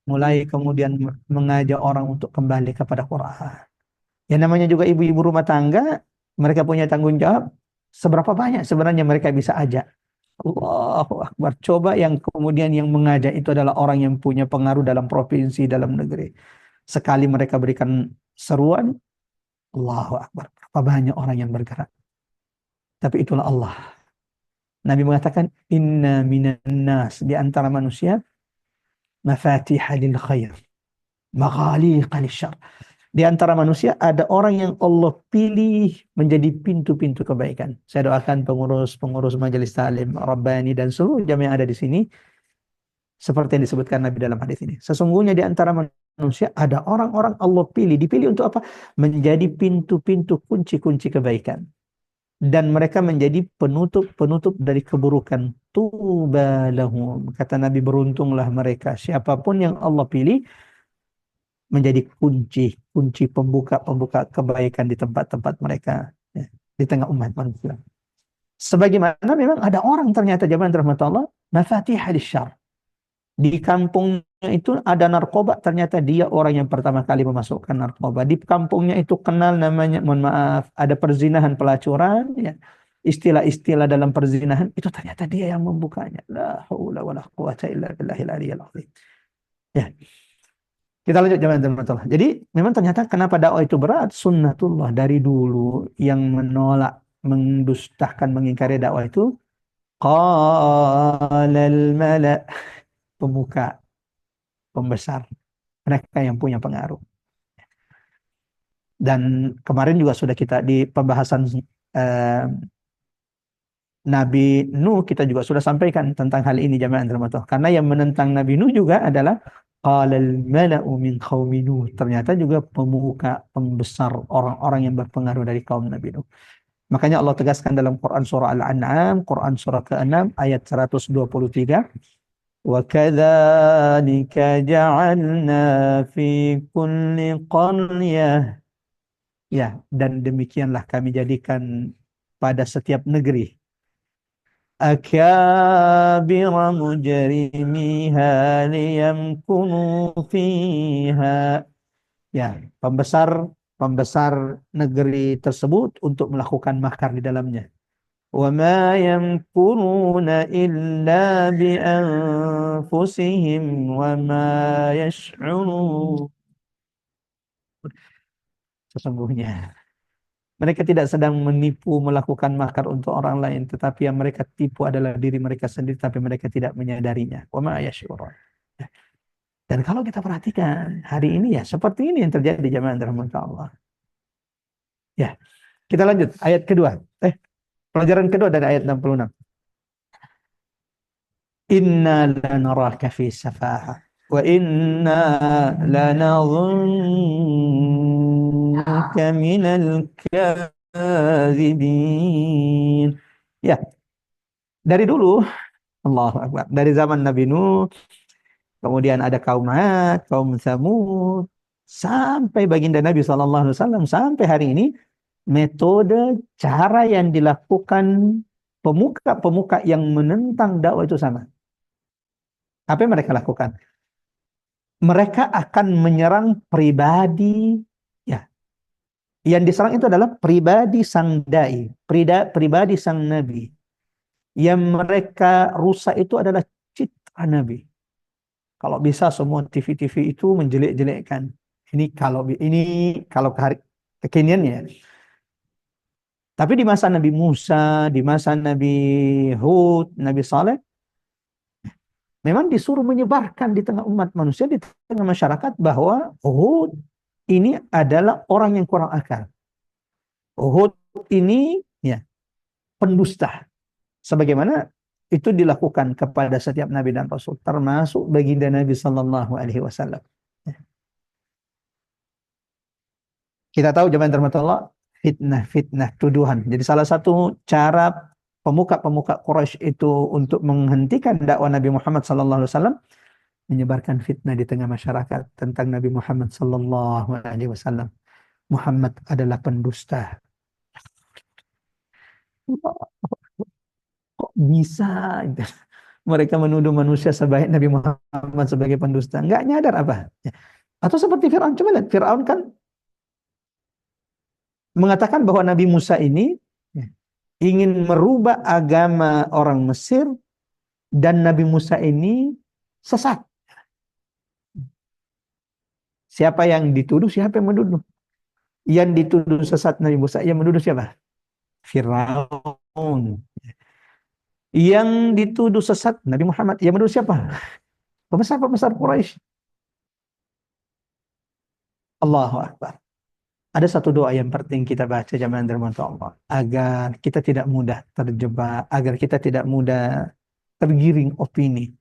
mulai kemudian mengajak orang untuk kembali kepada Quran. Yang namanya juga ibu-ibu rumah tangga, mereka punya tanggung jawab. Seberapa banyak sebenarnya mereka bisa ajak? Allahu Akbar. Coba yang kemudian yang mengajak itu adalah orang yang punya pengaruh dalam provinsi, dalam negeri. Sekali mereka berikan seruan, Allahu Akbar. Berapa banyak orang yang bergerak. Tapi itulah Allah. Nabi mengatakan, inna minan nas, di antara manusia, mafatihah lil khair, maghaliqa lisyarr. Di antara manusia ada orang yang Allah pilih menjadi pintu-pintu kebaikan. Saya doakan pengurus majelis taklim Rabbani dan seluruh jamaah yang ada di sini seperti yang disebutkan Nabi dalam hadis ini. Sesungguhnya di antara manusia ada orang-orang Allah dipilih untuk apa? Menjadi pintu-pintu, kunci-kunci kebaikan. Dan mereka menjadi penutup-penutup dari keburukan. Tuba lahum. Kata Nabi, beruntunglah mereka. Siapapun yang Allah pilih menjadi kunci pembuka kebaikan di tempat-tempat mereka, ya, di tengah umat manusia. Sebagaimana memang ada orang ternyata zaman rahmat Allah, mafatihah lisyarr. Di kampungnya itu ada narkoba, ternyata dia orang yang pertama kali memasukkan narkoba. Di kampungnya itu kenal namanya, mohon maaf, ada perzinahan, pelacuran, ya. Istilah-istilah dalam perzinahan itu ternyata dia yang membukanya. La haula wala quwata illa billahil aliyyil azim. Ya. Kita lanjut jawaban teman-teman. Jadi memang ternyata kenapa dakwah itu berat? Sunnatullah dari dulu yang menolak, mendustakan, mengingkari dakwah itu qalal mala, pemuka, pembesar, mereka yang punya pengaruh. Dan kemarin juga sudah kita di pembahasan Nabi Nuh, kita juga sudah sampaikan tentang hal ini jamaah terhormat. Karena yang menentang Nabi Nuh juga adalah qalal mala'u min qaumi Nuh. Ternyata juga pemuka, pembesar, orang-orang yang berpengaruh dari kaum Nabi Nuh. Makanya Allah tegaskan dalam Quran surah Al-An'am, Quran surah ke-6 ayat 123, wa kadzalika ja'alna fi kulli qaryah. Ya, dan demikianlah kami jadikan pada setiap negeri akabira mujrimiha liyamkunu fiha. Ya, pembesar negeri tersebut untuk melakukan makar di dalamnya. Wa ma yamkuruna illa bi anfusihim wa ma yash'urun. Sesungguhnya mereka tidak sedang menipu, melakukan makar untuk orang lain, tetapi yang mereka tipu adalah diri mereka sendiri, tapi mereka tidak menyadarinya. Wa ma yash'urun. Dan kalau kita perhatikan hari ini ya seperti ini yang terjadi di zaman rahmat Allah. Ya, kita lanjut ayat kedua. Pelajaran kedua dari ayat 66. Inna lanaraka fi safaha wa inna lanadhunnuka minal kadhibin. Ya, dari dulu, Allahu Akbar, dari zaman Nabi Nuh, kemudian ada kaum Ad, kaum Tsamud, sampai baginda Nabi SAW, sampai hari ini metode, cara yang dilakukan pemuka-pemuka yang menentang dakwah itu sama. Apa yang mereka lakukan? Mereka akan menyerang pribadi, ya. Yang diserang itu adalah pribadi sang dai, pribadi sang nabi. Yang mereka rusak itu adalah citra nabi. Kalau bisa semua TV-TV itu menjelek-jelekkan. Ini kalau kekiniannya. Tapi di masa Nabi Musa, di masa Nabi Hud, Nabi Saleh, memang disuruh menyebarkan di tengah umat manusia, di tengah masyarakat bahwa Hud ini adalah orang yang kurang akal. Hud ini ya pendusta. Sebagaimana itu dilakukan kepada setiap nabi dan rasul, termasuk baginda Nabi Sallallahu Alaihi Wasallam. Kita tahu zaman Allah fitnah, tuduhan. Jadi salah satu cara pemuka-pemuka Quraisy itu untuk menghentikan dakwah Nabi Muhammad Sallallahu Alaihi Wasallam, menyebarkan fitnah di tengah masyarakat tentang Nabi Muhammad Sallallahu Alaihi Wasallam. Muhammad adalah pendusta. Kok bisa mereka menuduh manusia sebaik Nabi Muhammad sebagai pendusta? Nggak nyadar apa? Atau seperti Fir'aun, coba lihat. Fir'aun kan mengatakan bahwa Nabi Musa ini ingin merubah agama orang Mesir dan Nabi Musa ini sesat. Siapa yang dituduh? Siapa yang menuduh? Yang dituduh sesat Nabi Musa, yang menuduh siapa? Fir'aun. Yang dituduh sesat Nabi Muhammad, yang menuduh siapa? Pembesar-pembesar Quraisy. Allahu Akbar. Ada satu doa yang penting kita baca jamaah dirahmati Allah, agar kita tidak mudah terjebak, agar kita tidak mudah tergiring opini,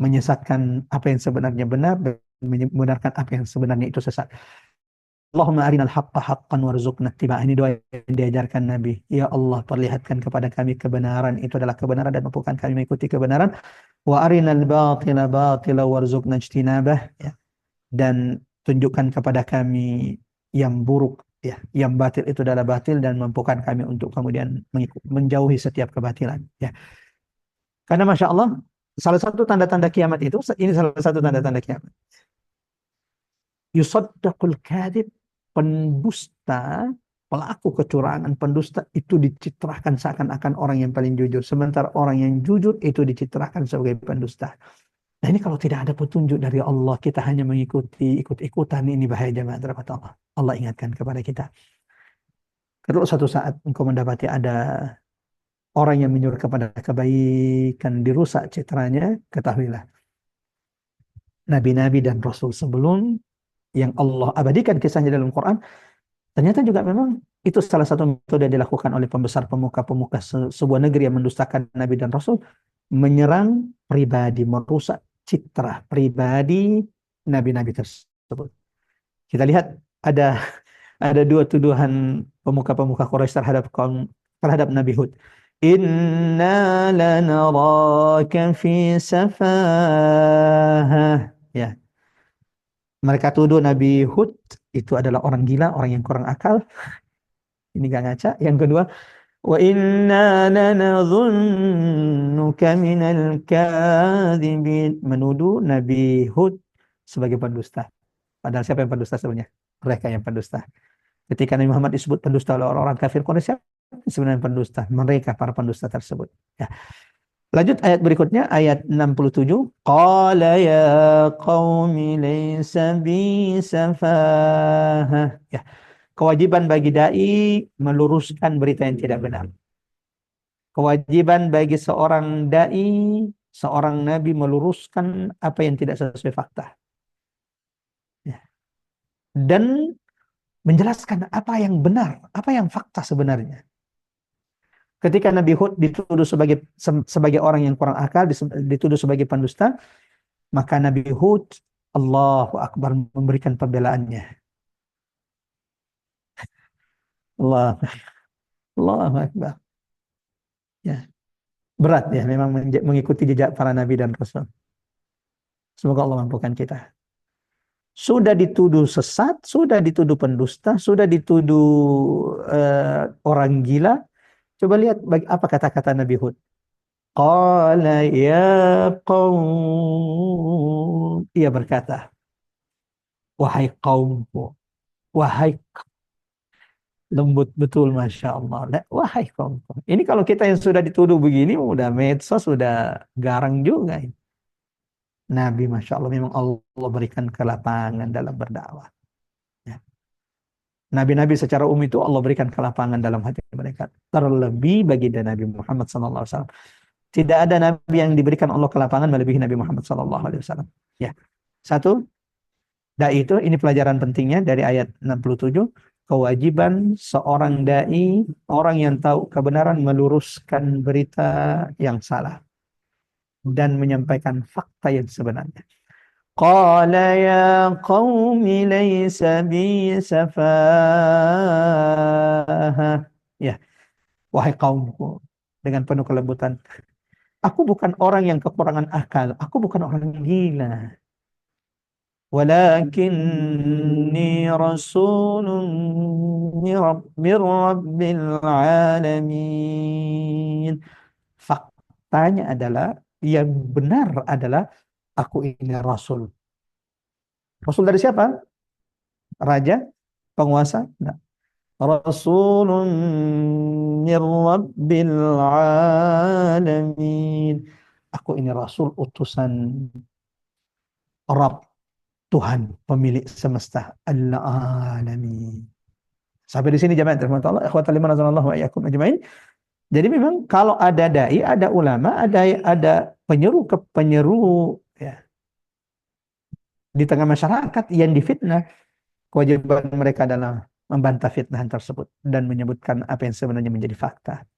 menyesatkan apa yang sebenarnya benar dan membenarkan apa yang sebenarnya itu sesat. Allahumma arinal haqqa haqqan warzuqna ittiba'ah. Ini doa yang diajarkan Nabi. Ya Allah, perlihatkan kepada kami kebenaran itu adalah kebenaran dan mampukan kami mengikuti kebenaran. Wa arinal batila batila warzuqna ijtinabah. Ya. Dan tunjukkan kepada kami yang buruk, ya, yang batil itu adalah batil, dan mampukan kami untuk kemudian menjauhi setiap kebatilan. Ya. Karena Masya Allah, salah satu tanda-tanda kiamat itu, ini salah satu tanda-tanda kiamat. Yusaddaqul kadhib, pendusta, pelaku kecurangan, pendusta itu dicitrakan seakan-akan orang yang paling jujur. Sementara orang yang jujur itu dicitrakan sebagai pendusta. Nah ini kalau tidak ada petunjuk dari Allah, kita hanya mengikuti, ikut-ikutan, ini bahaya jemaah rahmat Allah. Allah ingatkan kepada kita. Kalau suatu saat engkau mendapati ada orang yang menyuruh kepada kebaikan, dirusak citranya, ketahuilah. Nabi-nabi dan Rasul sebelum yang Allah abadikan kisahnya dalam Quran, ternyata juga memang itu salah satu metode yang dilakukan oleh pembesar pemuka-pemuka sebuah negeri yang mendustakan Nabi dan Rasul, menyerang pribadi, merusak citra pribadi nabi-nabi tersebut. Kita lihat ada dua tuduhan pemuka-pemuka Quraisy terhadap Nabi Hud. Inna lanaraka fi safahah. Ya. Mereka tuduh Nabi Hud itu adalah orang gila, orang yang kurang akal. Ini gak ngaca. Yang kedua, wa inna lanadhunnuka minal kadhibin, menuduh Nabi Hud sebagai pendusta. Padahal siapa yang pendusta sebenarnya? Mereka yang pendusta. Ketika Nabi Muhammad disebut pendusta oleh orang-orang kafir Quraisy, siapa sebenarnya pendusta? Mereka para pendusta tersebut. Ya. Lanjut ayat berikutnya, ayat 67. Qala ya qaumi laysa bi safahah. Ya. Kewajiban bagi dai meluruskan berita yang tidak benar. Kewajiban bagi seorang dai, seorang nabi, meluruskan apa yang tidak sesuai fakta. Ya. Dan menjelaskan apa yang benar, apa yang fakta sebenarnya. Ketika Nabi Hud dituduh sebagai orang yang kurang akal, dituduh sebagai pendusta, maka Nabi Hud, Allahu Akbar, memberikan pembelaannya. Allahu Akbar. Ya. Berat ya memang mengikuti jejak para nabi dan rasul. Semoga Allah mampukan kita. sudah dituduh sesat, sudah dituduh pendusta, sudah dituduh orang gila. Coba lihat apa kata-kata Nabi Hud. Qala ya qaum. Ia berkata, wahai kaumku, wahai lembut betul, Masya Allah. Wahai kaumku. Ini kalau kita yang sudah dituduh begini, udah medsos, sudah garang juga. Nabi, Masya Allah, memang Allah berikan kelapangan dalam berdakwah. Ya. Nabi-nabi secara umum itu Allah berikan kelapangan dalam hati mereka. Terlebih baginda Nabi Muhammad SAW. Tidak ada nabi yang diberikan Allah kelapangan melebihi Nabi Muhammad SAW. Ya. Satu, dai itu, ini pelajaran pentingnya dari ayat 67. Kewajiban seorang dai, orang yang tahu kebenaran, meluruskan berita yang salah dan menyampaikan fakta yang sebenarnya. Qala ya qaumi laysa bi safaha. Ya, wahai kaumku, dengan penuh kelembutan. Aku bukan orang yang kekurangan akal. Aku bukan orang gila. Walakinni rasulun mir rabbil alamin. Faktanya adalah, yang benar adalah, aku ini rasul. Rasul dari siapa? Raja? Penguasa? Enggak. Rasulun mir rabbil alamin. Aku ini rasul utusan Rabb, Tuhan pemilik semesta al-alamin. Sampai di sini jemaah terhormat Allah, ikhwatal iman azanallahu wa iyyakum ajmain. Jadi memang kalau ada dai, ada ulama, ada penyeru ke penyeru, ya, di tengah masyarakat yang difitnah, kewajiban mereka adalah membantah fitnahan tersebut dan menyebutkan apa yang sebenarnya menjadi fakta.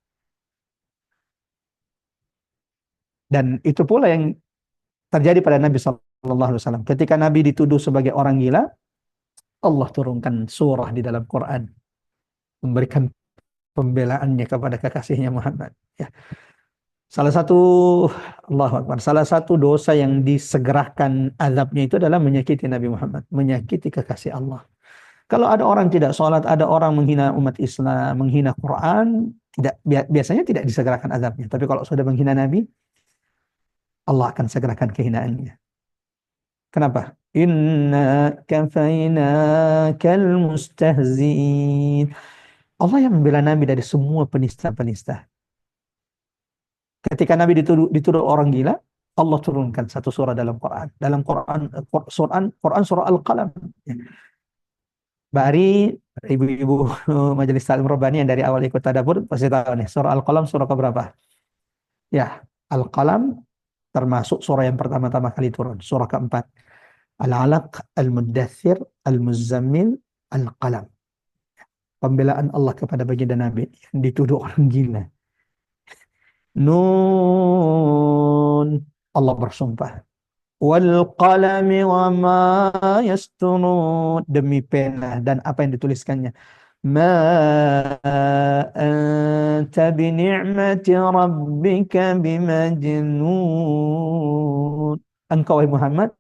Dan itu pula yang terjadi pada Nabi SAW. Ketika Nabi dituduh sebagai orang gila, Allah turunkan surah di dalam Quran memberikan pembelaannya kepada kekasihnya Muhammad. Ya. Salah satu, Allahu Akbar, salah satu dosa yang disegerakan azabnya itu adalah menyakiti Nabi Muhammad, menyakiti kekasih Allah. Kalau ada orang tidak sholat, ada orang menghina umat Islam, menghina Quran, biasanya tidak disegerakan azabnya. Tapi kalau sudah menghina Nabi, Allah akan segerakan kehinaannya. Kenapa? Inna kafainakal mustahzi'in. Allah yang membela Nabi dari semua penista-penista. Ketika Nabi dituduh orang gila, Allah turunkan satu surah dalam Quran. Dalam Quran surah Al-Qalam. Bari ibu-ibu Majelis Taklim Rabbani yang dari awal ikut tadabbur pasti tahu nih, surah Al-Qalam surah keberapa? Ya, Al-Qalam termasuk surah yang pertama-tama kali turun, surah keempat. Al-Alaq, Al-Muddathir, Al-Muzammil, Al-Qalam. Pembelaan Allah kepada baginda Nabi yang dituduh orang gila. Nun, Allah bersumpah. Wal qalami wa ma yasturun, demi pena dan apa yang dituliskannya. Ma anta bi ni'mati rabbika bimajnun. Engkau, wahai Muhammad,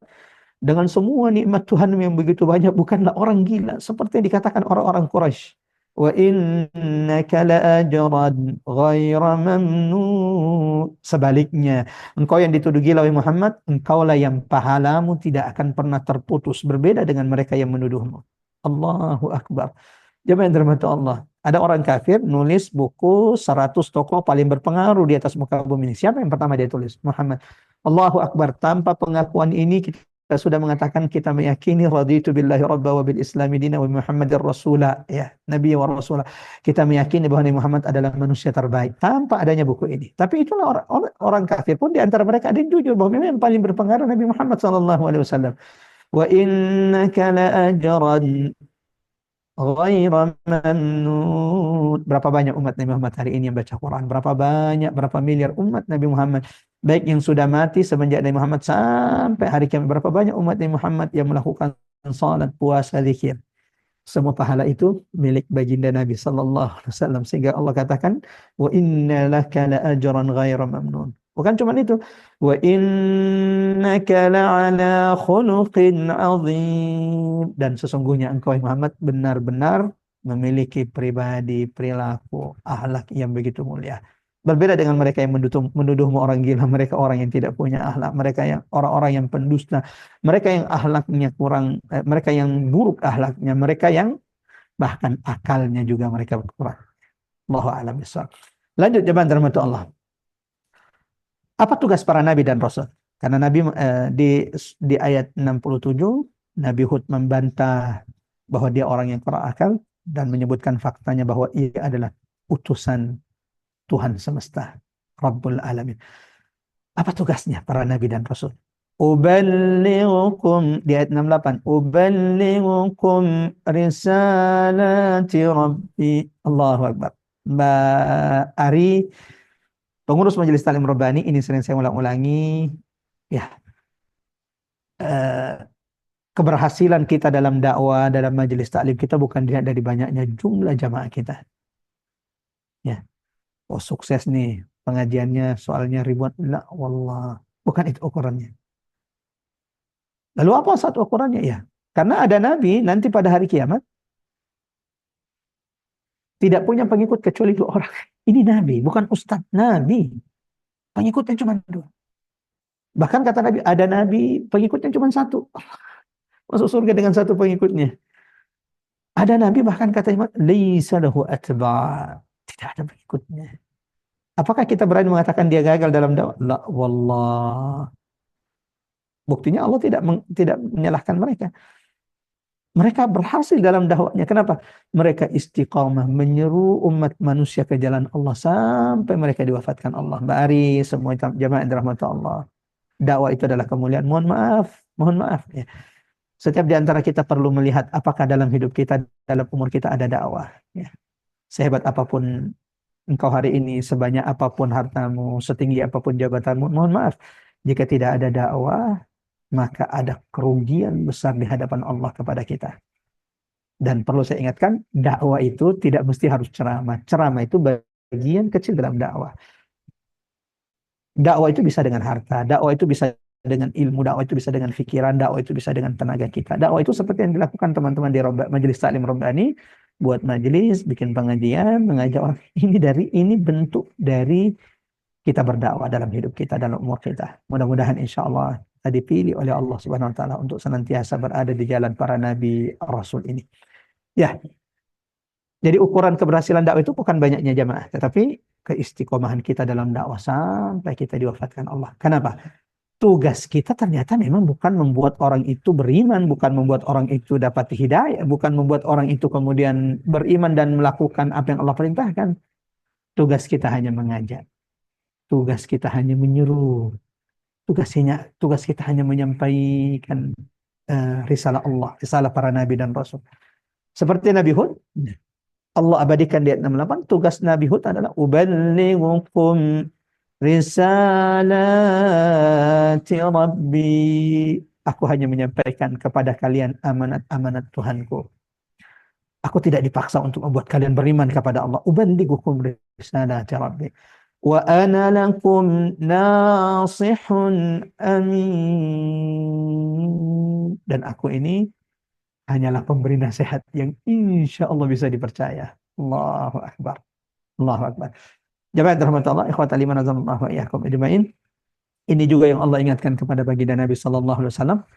dengan semua nikmat Tuhan yang begitu banyak, bukanlah orang gila seperti yang dikatakan orang-orang Quraisy. Wa innaka la'ajran ghaira mamnun. Sebaliknya, engkau yang dituduh gila, wahai Muhammad, engkaulah yang pahalamu tidak akan pernah terputus, berbeda dengan mereka yang menuduhmu. Allahu Akbar. Jemaah yang dirahmati Allah, ada orang kafir nulis buku 100 tokoh paling berpengaruh di atas muka bumi ini. Siapa yang pertama dia tulis? Muhammad. Allahu Akbar. Tanpa pengakuan ini kita sudah mengatakan kita meyakini raditu billahi rabba wa bil islami dina wa Muhammadir rasula, ya, nabi wa rasula. Kita meyakini bahwa Nabi Muhammad adalah manusia terbaik tanpa adanya buku ini. Tapi itulah orang kafir pun di antara mereka ada yang jujur bahwa memang yang paling berpengaruh Nabi Muhammad sallallahu alaihi wasallam. Wa innaka la ajran ghaira mamnun. Berapa banyak umat Nabi Muhammad hari ini yang baca Quran? Berapa banyak, berapa miliar umat Nabi Muhammad, baik yang sudah mati semenjak Nabi Muhammad sampai hari kiamat. Berapa banyak umat Nabi Muhammad yang melakukan salat, puasa, zikir. Semua pahala itu milik baginda Nabi sallallahu alaihi wasallam, sehingga Allah katakan wa inna laka la ajran ghaira mamnun. Bukan cuma itu. Wa innaka la'ala khuluqin azim. Dan sesungguhnya engkau Muhammad benar-benar memiliki pribadi, perilaku, akhlak yang begitu mulia. Berbeda dengan mereka yang menuduhmu orang gila, mereka orang yang tidak punya akhlak, mereka yang orang-orang yang pendusta, mereka yang akhlaknya kurang, mereka yang buruk akhlaknya, mereka yang bahkan akalnya juga mereka kurang. Allahu a'lam bishawab. Lanjut jemaah rahmat Allah. Apa tugas para nabi dan rasul? Karena Nabi di ayat 67 Nabi Hud membantah bahwa dia orang yang kurang akal dan menyebutkan faktanya bahwa ia adalah utusan Tuhan semesta, Rabbul Alamin. Apa tugasnya para nabi dan rasul? Uballighukum di ayat 68. Uballighukum risalati Rabbi. Allahu Akbar. Mbak Ari, pengurus Majelis Taklim Rabbani, ini sering saya ulang-ulangi. Ya, keberhasilan kita dalam dakwah, dalam majelis taklim kita bukan dilihat dari banyaknya jumlah jamaah kita. Ya, oh sukses nih pengajiannya, soalnya ribuan. La, wallah, bukan itu ukurannya. Lalu apa satu ukurannya? Ya, karena ada nabi nanti pada hari kiamat tidak punya pengikut kecuali 2 orang. Ini nabi, bukan ustadz, nabi. Pengikutnya cuma 2. Bahkan kata Nabi, ada nabi pengikutnya cuma 1. Masuk surga dengan 1 pengikutnya. Ada nabi bahkan kata Imam, laisa lahu atba'. Tidak ada pengikutnya. Apakah kita berani mengatakan dia gagal dalam dakwah? La wallah. Buktinya Allah tidak menyalahkan mereka. Mereka berhasil dalam dakwahnya. Kenapa? Mereka istiqamah menyeru umat manusia ke jalan Allah sampai mereka diwafatkan Allah. Mbak Ari, semua jamaah yang dirahmati Allah. Dakwah itu adalah kemuliaan. Mohon maaf ya. Setiap di antara kita perlu melihat apakah dalam hidup kita, dalam umur kita ada dakwah. Ya. Sehebat apapun engkau hari ini, sebanyak apapun hartamu, setinggi apapun jabatanmu, mohon maaf. Jika tidak ada dakwah, maka ada kerugian besar di hadapan Allah kepada kita. Dan perlu saya ingatkan, dakwah itu tidak mesti harus ceramah. Ceramah itu bagian kecil dalam dakwah. Dakwah itu bisa dengan harta, dakwah itu bisa dengan ilmu, dakwah itu bisa dengan pikiran, dakwah itu bisa dengan tenaga kita. Dakwah itu seperti yang dilakukan teman-teman di Majelis Taklim Rabbani, buat majelis, bikin pengajian, mengajak orang. Ini bentuk dari kita berdakwah dalam hidup kita, dalam umur kita. Mudah-mudahan insya Allah kita dipilih oleh Allah Subhanahu Wa Taala untuk senantiasa berada di jalan para nabi rasul ini. Ya, jadi ukuran keberhasilan dakwah itu bukan banyaknya jamaah, tetapi keistiqomahan kita dalam dakwah sampai kita diwafatkan Allah. Kenapa? Tugas kita ternyata memang bukan membuat orang itu beriman, bukan membuat orang itu dapat hidayah, bukan membuat orang itu kemudian beriman dan melakukan apa yang Allah perintahkan. Tugas kita hanya mengajak. Tugas kita hanya menyuruh. Tugas kita hanya menyampaikan risalah Allah, risalah para nabi dan rasul. Seperti Nabi Hud, Allah abadikan di ayat 68, tugas Nabi Hud adalah uballighukum risalati Rabbi. Aku hanya menyampaikan kepada kalian amanat-amanat Tuhanku. Aku tidak dipaksa untuk membuat kalian beriman kepada Allah. Uballighukum risalati Rabbi. Wa ana lakum nasihun amin. Dan aku ini hanyalah pemberi nasihat yang insya Allah bisa dipercaya. Allahu Akbar. Allahu Akbar. Jemaah rahmatullah, ikhwatal iman azamullah wa iyyakum ajmain. Ini juga yang Allah ingatkan kepada baginda Nabi sallallahu alaihi wasallam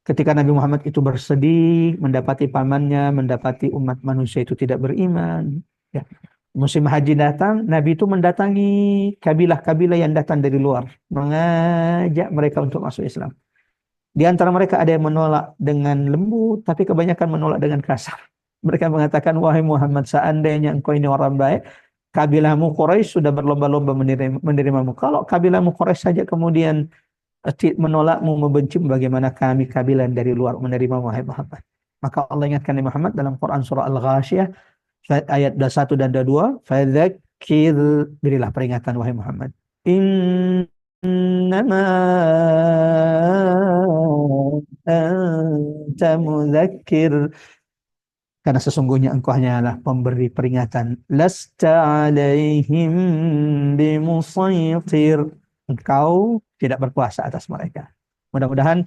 ketika Nabi Muhammad itu bersedih mendapati pamannya, mendapati umat manusia itu tidak beriman. Ya. Musim haji datang, Nabi itu mendatangi kabilah-kabilah yang datang dari luar, mengajak mereka untuk masuk Islam. Di antara mereka ada yang menolak dengan lembut, tapi kebanyakan menolak dengan kasar. Mereka mengatakan, wahai Muhammad, seandainya engkau ini orang baik, kabilahmu Quraisy sudah berlomba-lomba menerimamu. Kalau kabilahmu Quraisy saja kemudian menolakmu, membencimu, bagaimana kami kabilah dari luar menerima wahai Muhammad. Maka Allah ingatkan Nabi Muhammad dalam Quran surah Al-Ghasyiyah ayat 1 dan 2, fadzakir, berilah peringatan wahai Muhammad. Innama anta mudzakir, karena sesungguhnya engkau hanyalah pemberi peringatan. Lasta alaihim bimusaytir, engkau tidak berkuasa atas mereka. Mudah-mudahan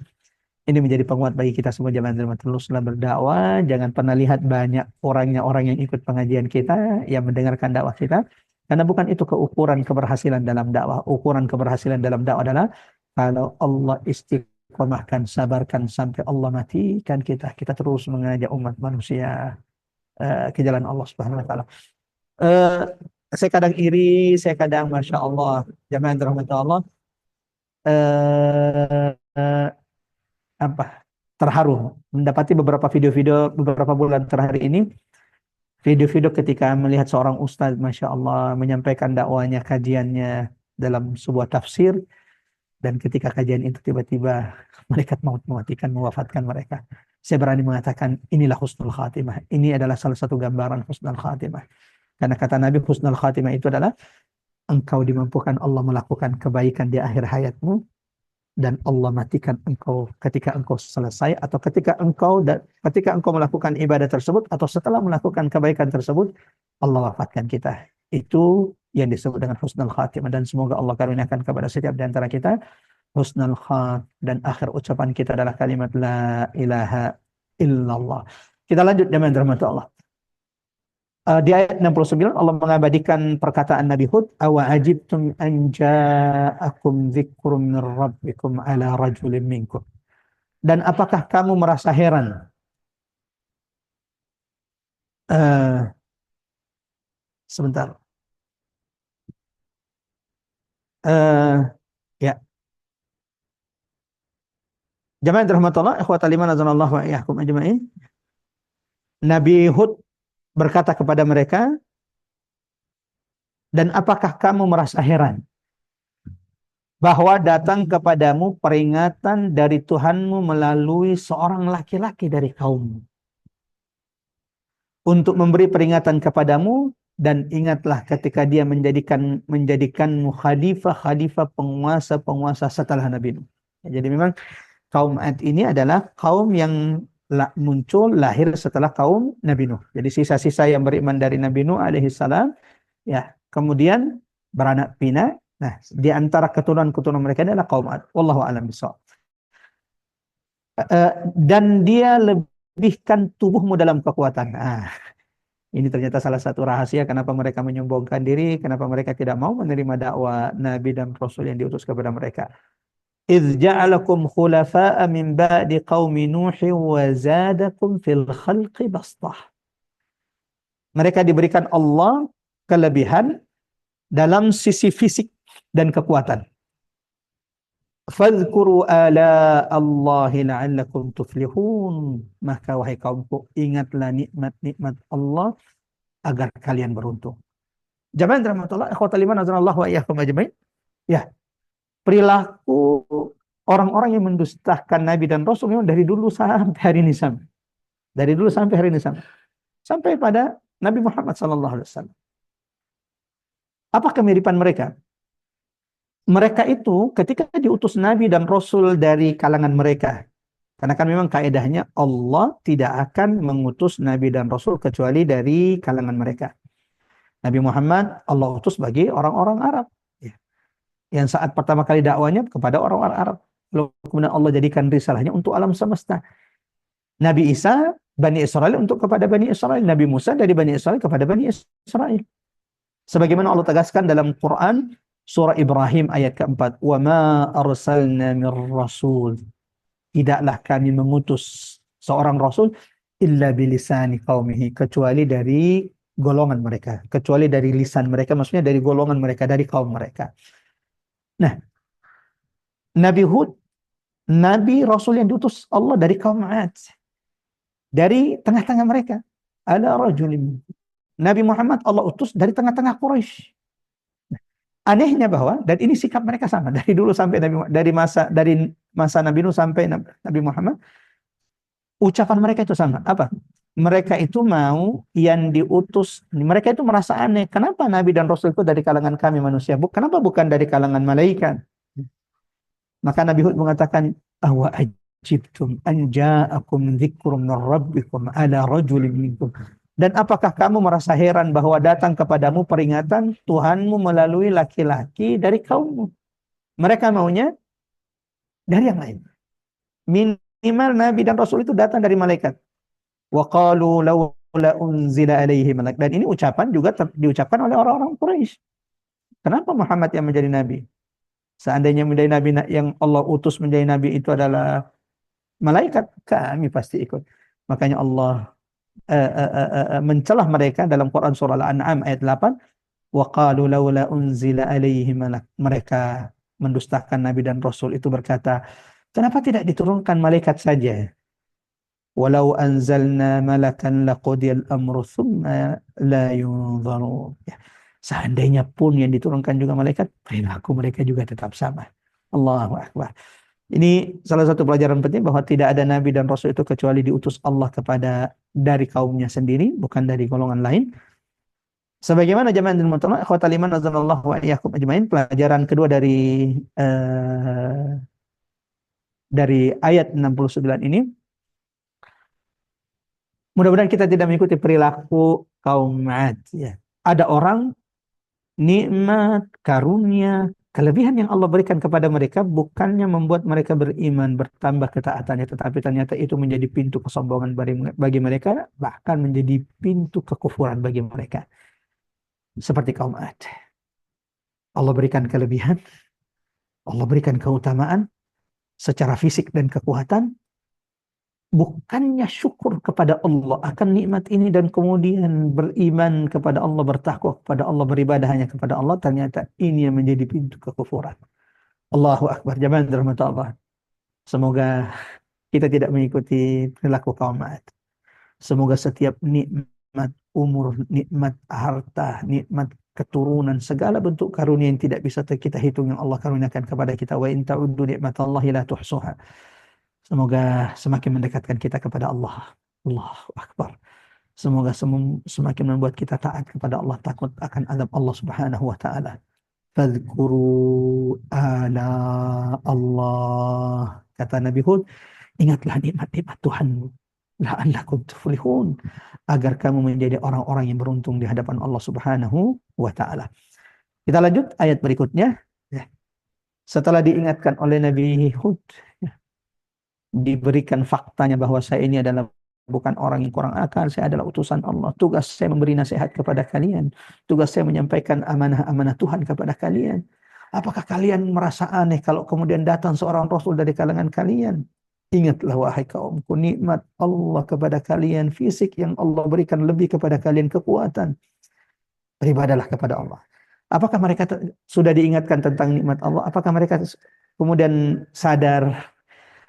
ini menjadi penguat bagi kita semua jamaah teruslah berdakwah. Jangan pernah lihat banyak orang yang ikut pengajian kita, yang mendengarkan dakwah kita. Karena bukan itu keukuran keberhasilan dalam dakwah. Ukuran keberhasilan dalam dakwah adalah kalau Allah istiqomahkan, sabarkan sampai Allah matikan kita. Kita terus mengajak umat manusia ke jalan Allah Subhanahu wa taala. Eh, saya kadang iri, saya kadang Masya Allah, jamaah yang dirahmati Allah, apa terharu mendapati beberapa video-video beberapa bulan terakhir ini, video-video ketika melihat seorang ustadz Masya Allah menyampaikan dakwanya, kajiannya dalam sebuah tafsir, dan ketika kajian itu tiba-tiba malaikat maut mematikan, mewafatkan mereka. Saya berani mengatakan inilah husnul khatimah. Ini adalah salah satu gambaran husnul khatimah. Karena kata Nabi, husnul khatimah itu adalah engkau dimampukan Allah melakukan kebaikan di akhir hayatmu, dan Allah matikan engkau ketika engkau selesai, atau ketika engkau melakukan ibadah tersebut, atau setelah melakukan kebaikan tersebut Allah wafatkan kita. Itu yang disebut dengan husnul khatimah, dan semoga Allah karuniakan kepada setiap di antara kita husnul khatimah, dan akhir ucapan kita adalah kalimat la ilaha illallah. Kita lanjut dengan rahmat Allah. Di ayat 69 Allah mengabadikan perkataan Nabi Hud, awa ajibtum an ja'akum dzikrum min rabbikum ala rajulin minkum. Dan apakah kamu merasa heran sebentar ya jamaah rahmatullah ikhwatal iman azanallahu wa iyyakum ajma'in. Nabi Hud berkata kepada mereka, dan apakah kamu merasa heran bahwa datang kepadamu peringatan dari Tuhanmu melalui seorang laki-laki dari kaummu untuk memberi peringatan kepadamu, dan ingatlah ketika dia menjadikanmu khalifah penguasa setelah Nabi Nuh. Jadi memang kaum Ad ini adalah kaum yang muncul lahir setelah kaum Nabi Nuh. Jadi sisa-sisa yang beriman dari Nabi Nuh alaihissalam, ya, kemudian beranak pinak. Nah, di antara keturunan mereka adalah kaum Ad. Wallahu a'lam bishawab. Dan dia lebihkan tubuhmu dalam kekuatan. Ini ternyata salah satu rahasia kenapa mereka menyombongkan diri, kenapa mereka tidak mau menerima dakwah Nabi dan Rasul yang diutus kepada mereka. إذ جعلكم خلفاء من بعد قوم نوح وزادكم في الخلق بسطة. Mereka diberikan Allah kelebihan dalam sisi fisik dan kekuatan. Fadhkuru ala Allahi la'allakum tuflihun. Maka wahai kaumku, ingatlah nikmat-nikmat Allah agar kalian beruntung. Jamaah rahmatullah ikhwatal iman azanallahu wa iyyakum ajmain. Ya. Perilaku orang-orang yang mendustakan Nabi dan Rasul memang dari dulu sampai hari ini sama. Dari dulu sampai hari ini sama. Sampai pada Nabi Muhammad SAW. Apa kemiripan mereka? Mereka itu ketika diutus Nabi dan Rasul dari kalangan mereka. Karena kan memang kaedahnya Allah tidak akan mengutus Nabi dan Rasul kecuali dari kalangan mereka. Nabi Muhammad Allah utus bagi orang-orang Arab. Yang saat pertama kali dakwanya kepada orang-orang Arab. Lalu kemudian Allah jadikan risalahnya untuk alam semesta. Nabi Isa, Bani Israel kepada Bani Israel. Nabi Musa dari Bani Israel kepada Bani Israel. Sebagaimana Allah tegaskan dalam Quran, surah Ibrahim ayat keempat. وَمَا أَرْسَلْنَا مِنْ رَسُولٍ. Tidaklah kami mengutus seorang Rasul, إِلَّا بِلِسَانِ قَوْمِهِ. Kecuali dari golongan mereka. Kecuali dari lisan mereka, maksudnya dari golongan mereka, dari kaum mereka. Nah, Nabi Hud, Nabi Rasul yang diutus Allah dari kaum Ad, dari tengah-tengah mereka. Ala rajulim. Nabi Muhammad Allah utus dari tengah-tengah Quraisy. Nah, anehnya bahwa, dan ini sikap mereka sama dari dulu sampai dari masa Nabi Nuh sampai Nabi Muhammad, ucapan mereka itu sama. Apa? Mereka itu mau yang diutus, mereka itu merasa aneh. Kenapa Nabi dan Rasul itu dari kalangan kami manusia? Kenapa bukan dari kalangan malaikat? Maka Nabi Hud mengatakan, awa ajibtum an ja'akum dzikrum min rabbikum ala rajulin minkum. Dan apakah kamu merasa heran bahwa datang kepadamu peringatan Tuhanmu melalui laki-laki dari kaummu? Mereka maunya dari yang lain. Minimal Nabi dan Rasul itu datang dari malaikat. Wa qalu laula unzila alaihi malak. Dan ini ucapan juga diucapkan oleh orang-orang Quraisy. Kenapa Muhammad yang menjadi nabi? Seandainya menjadi nabi yang Allah utus menjadi nabi itu adalah malaikat, kami pasti ikut. Makanya Allah mencelah mereka dalam Quran surah Al-An'am ayat 8, wa qalu laula unzila alaihi malak. Mereka mendustakan nabi dan rasul itu berkata, kenapa tidak diturunkan malaikat saja? Walau anzalna malakan laqudiyal amru thumma la yunzarun. Ya. Seandainya pun yang diturunkan juga malaikat, perilaku mereka juga tetap sama. Allahu Akbar. Ini salah satu pelajaran penting bahwa tidak ada nabi dan rasul itu kecuali diutus Allah kepada dari kaumnya sendiri, bukan dari golongan lain. Sebagaimana jamaah dan mu'tamah, ikhwatal iman azanallahu wa iyyakum ajmain, pelajaran kedua dari ayat 69 ini, mudah-mudahan kita tidak mengikuti perilaku kaum 'Ad. Ya. Ada orang nikmat, karunia, kelebihan yang Allah berikan kepada mereka bukannya membuat mereka beriman, bertambah ketaatannya, tetapi ternyata itu menjadi pintu kesombongan bagi mereka, bahkan menjadi pintu kekufuran bagi mereka. Seperti kaum 'Ad. Allah berikan kelebihan, Allah berikan keutamaan secara fisik dan kekuatan, bukannya syukur kepada Allah akan nikmat ini dan kemudian beriman kepada Allah, bertakwa kepada Allah, beribadah hanya kepada Allah, ternyata ini yang menjadi pintu kekufuran. Allahu Akbar. Jamaah dirahmati Allah. Semoga kita tidak mengikuti perilaku kaum 'Ad. Semoga setiap nikmat umur, nikmat harta, nikmat keturunan, segala bentuk karunia yang tidak bisa kita hitung yang Allah karuniakan kepada kita. Wa in ta'uddu ni'matallahi la tuhsuha. Semoga semakin mendekatkan kita kepada Allah. Allahu Akbar. Semoga semakin membuat kita taat kepada Allah, takut akan azab Allah Subhanahu wa taala. Fadhkuru ala Allah. Kata Nabi Hud, ingatlah nikmat-nikmat Tuhanmu. La'allakum tuflihun. Agar kamu menjadi orang-orang yang beruntung di hadapan Allah Subhanahu wa taala. Kita lanjut ayat berikutnya. Ya. Setelah diingatkan oleh Nabi Hud, ya, diberikan faktanya bahwa saya ini adalah bukan orang yang kurang akal, saya adalah utusan Allah. Tugas saya memberi nasihat kepada kalian. Tugas saya menyampaikan amanah-amanah Tuhan kepada kalian. Apakah kalian merasa aneh kalau kemudian datang seorang Rasul dari kalangan kalian? Ingatlah wahai kaumku, nikmat Allah kepada kalian, fisik yang Allah berikan lebih kepada kalian kekuatan. Beribadahlah kepada Allah. Apakah mereka sudah diingatkan tentang nikmat Allah? Apakah mereka kemudian sadar?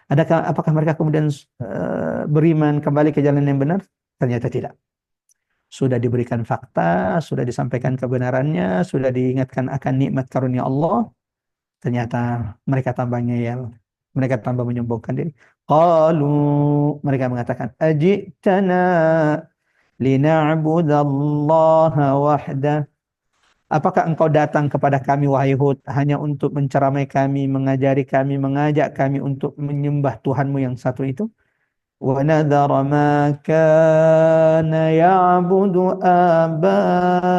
Apakah mereka kemudian beriman kembali ke jalan yang benar? Ternyata tidak. Sudah diberikan fakta, sudah disampaikan kebenarannya, sudah diingatkan akan nikmat karunia Allah. Ternyata mereka tambah ngeyel. Mereka tambah menyombongkan diri. Qalu, mereka mengatakan, ajitana lina'budallaha wahda. Apakah engkau datang kepada kami, wahai Hud, hanya untuk menceramai kami, mengajari kami, mengajak kami untuk menyembah Tuhanmu yang satu itu? Wa nadhara ma kana ya'budu aba'una.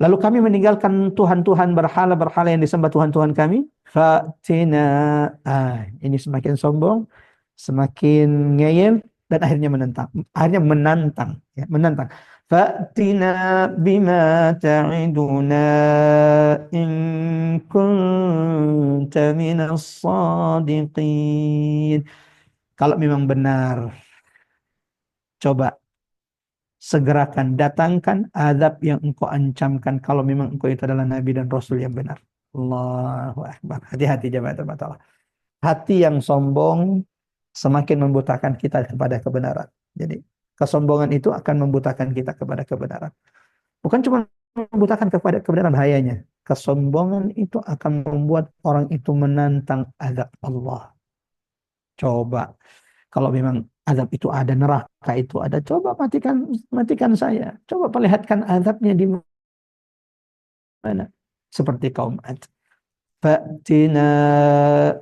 Lalu kami meninggalkan Tuhan-Tuhan berhala-berhala yang disembah Tuhan-Tuhan kami. Fa'tina. Ini semakin sombong, semakin ngeyel, dan akhirnya menentang. Akhirnya menantang. Ya, menantang. Fa'tina bima ta'iduna in kunta minas sadiqin. Kalau memang benar, coba segerakan, datangkan azab yang engkau ancamkan kalau memang engkau itu adalah Nabi dan Rasul yang benar. Allahu Akbar. Hati-hati jemaah Allah. Hati yang sombong semakin membutakan kita kepada kebenaran. Jadi kesombongan itu akan membutakan kita kepada kebenaran. Bukan cuma membutakan kepada kebenaran, bahayanya. Kesombongan itu akan membuat orang itu menantang azab Allah. Coba. Kalau memang azab itu ada, neraka itu ada, coba matikan saya. Coba perlihatkan azabnya di mana. Seperti kaum 'Ad. Fa'tina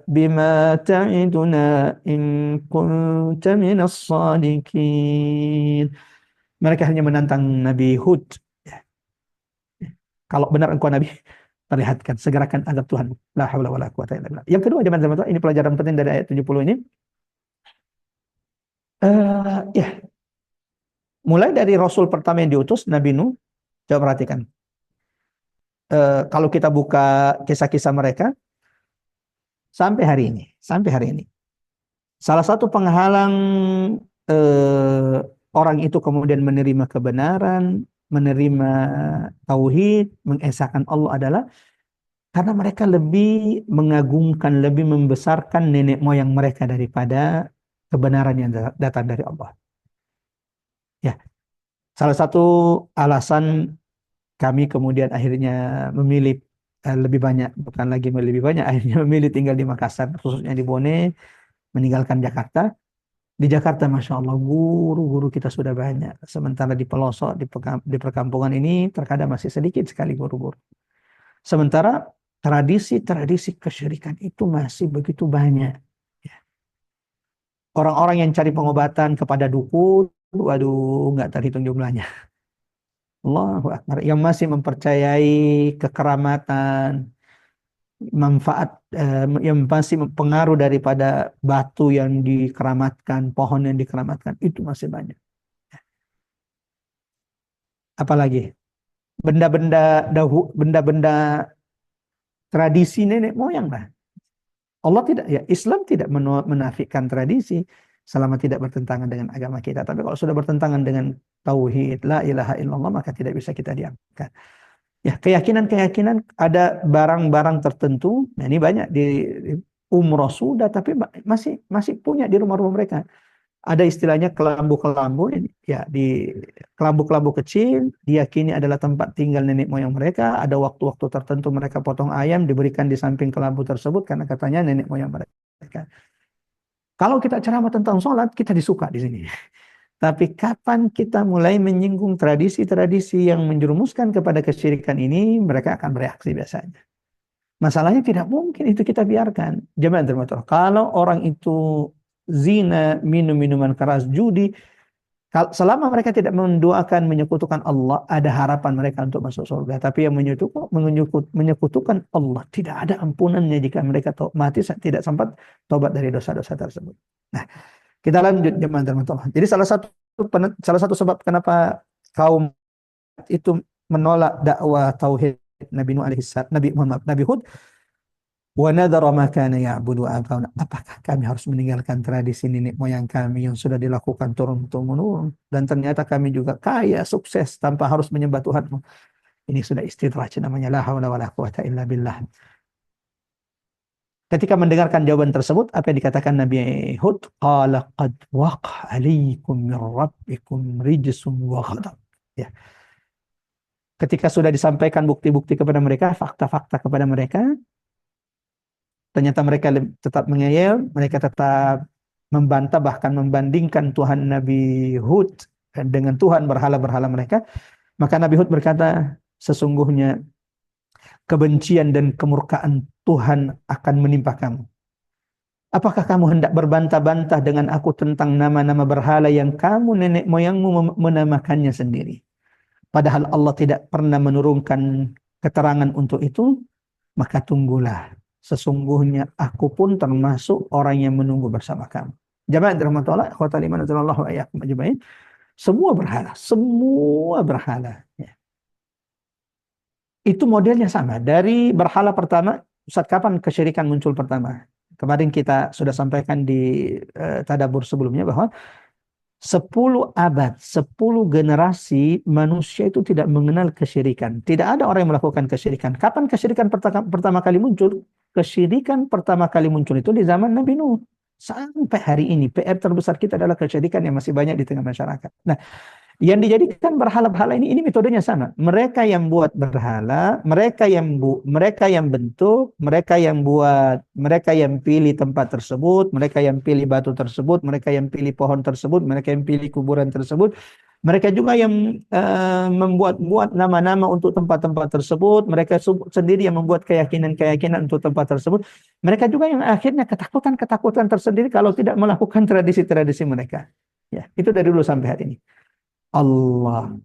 bima ta'iduna in kunta minas sadiqin. Mereka hanya menantang Nabi Hud. Kalau benar engkau Nabi, perlihatkan, segerakan azab Tuhan. La haula wala quwata illa billah. Yang kedua, jemaah-jemaah, ini pelajaran penting dari ayat 70 ini. Ya, mulai dari Rasul pertama yang diutus, Nabi Nuh. Coba perhatikan. Kalau kita buka kisah-kisah mereka, sampai hari ini. Salah satu penghalang orang itu kemudian menerima kebenaran, menerima tauhid, mengesahkan Allah adalah karena mereka lebih mengagungkan, lebih membesarkan nenek moyang mereka daripada kebenaran yang datang dari Allah. Ya, salah satu alasan kami kemudian akhirnya memilih lebih banyak, bukan lagi lebih banyak, akhirnya memilih tinggal di Makassar, khususnya di Bone, meninggalkan Jakarta. Di Jakarta, Masya Allah, guru-guru kita sudah banyak. Sementara di pelosok, di perkampungan ini, terkadang masih sedikit sekali guru-guru. Sementara tradisi-tradisi kesyirikan itu masih begitu banyak. Ya. Orang-orang yang cari pengobatan kepada dukun, waduh, nggak terhitung jumlahnya. Allahu Akbar. Yang masih mempercayai kekeramatan, manfaat yang masih pengaruh daripada batu yang dikeramatkan, pohon yang dikeramatkan, itu masih banyak. Apalagi benda-benda tradisi nenek moyang lah. Allah tidak, ya Islam tidak menafikan tradisi selama tidak bertentangan dengan agama kita. Tapi kalau sudah bertentangan dengan tauhid, la ilaha illallah, maka tidak bisa kita diamkan. Ya, keyakinan ada barang-barang tertentu. Nah, ini banyak di umroh sudah, tapi masih punya di rumah-rumah mereka. Ada istilahnya kelambu-kelambu, ya di kelambu-kelambu kecil diyakini adalah tempat tinggal nenek moyang mereka. Ada waktu-waktu tertentu mereka potong ayam diberikan di samping kelambu tersebut karena katanya nenek moyang mereka. Kalau kita ceramah tentang sholat, kita disuka di sini. Tapi kapan kita mulai menyinggung tradisi-tradisi yang menjerumuskan kepada kesyirikan ini, mereka akan bereaksi biasanya. Masalahnya tidak mungkin itu kita biarkan. Jemaah termotor. Kalau orang itu zina, minum minuman keras, judi, selama mereka tidak mendoakan menyekutukan Allah, ada harapan mereka untuk masuk surga. Tapi yang menyekutukan Allah, tidak ada ampunannya jika mereka mati tidak sempat tobat dari dosa-dosa tersebut. Nah, kita lanjut jemaah termotor. Jadi salah satu sebab kenapa kaum itu menolak dakwah tauhid Nabi Nuh alaihissalam, Nabi Hud, wa nadhara ma kana ya'budu abauna. Apakah kami harus meninggalkan tradisi nenek moyang kami yang sudah dilakukan turun-temurun dan ternyata kami juga kaya, sukses tanpa harus menyembah Tuhanmu. Ini sudah istidraj, namanya la haula wala quwata illa billah. Ketika mendengarkan jawaban tersebut, apa yang dikatakan Nabi Hud? Qala qad waqa 'alaikum min rabbikum rijsun wa ghadab. Ya. Ketika sudah disampaikan bukti-bukti kepada mereka, fakta-fakta kepada mereka, ternyata mereka tetap mengeyel, mereka tetap membantah, bahkan membandingkan Tuhan Nabi Hud dengan Tuhan berhala-berhala mereka. Maka Nabi Hud berkata, sesungguhnya kebencian dan kemurkaan Tuhan akan menimpa kamu. Apakah kamu hendak berbantah-bantah dengan aku tentang nama-nama berhala yang kamu nenek moyangmu menamakannya sendiri? Padahal Allah tidak pernah menurunkan keterangan untuk itu, maka tunggulah. Sesungguhnya aku pun termasuk orang yang menunggu bersama kamu. Jemaah dirahmati Allah, semua berhala. Ya. Itu modelnya sama. Dari berhala pertama, Ustaz, kapan kesyirikan muncul pertama? Kemarin kita sudah sampaikan di tadabbur sebelumnya bahwa 10 abad, 10 generasi manusia itu tidak mengenal kesyirikan. Tidak ada orang yang melakukan kesyirikan. Kapan kesyirikan pertama kali muncul? Kesyirikan pertama kali muncul itu di zaman Nabi Nuh. Sampai hari ini PR terbesar kita adalah kesyirikan yang masih banyak di tengah masyarakat. Nah, yang dijadikan berhala-berhala ini metodenya sama. Mereka yang buat berhala, mereka yang bentuk, mereka yang buat, mereka yang pilih tempat tersebut, mereka yang pilih batu tersebut, mereka yang pilih pohon tersebut, mereka yang pilih kuburan tersebut. Mereka juga yang membuat nama-nama untuk tempat-tempat tersebut. Mereka sendiri yang membuat keyakinan-keyakinan untuk tempat tersebut. Mereka juga yang akhirnya ketakutan-ketakutan tersendiri kalau tidak melakukan tradisi-tradisi mereka. Ya, itu dari dulu sampai hari ini. Allah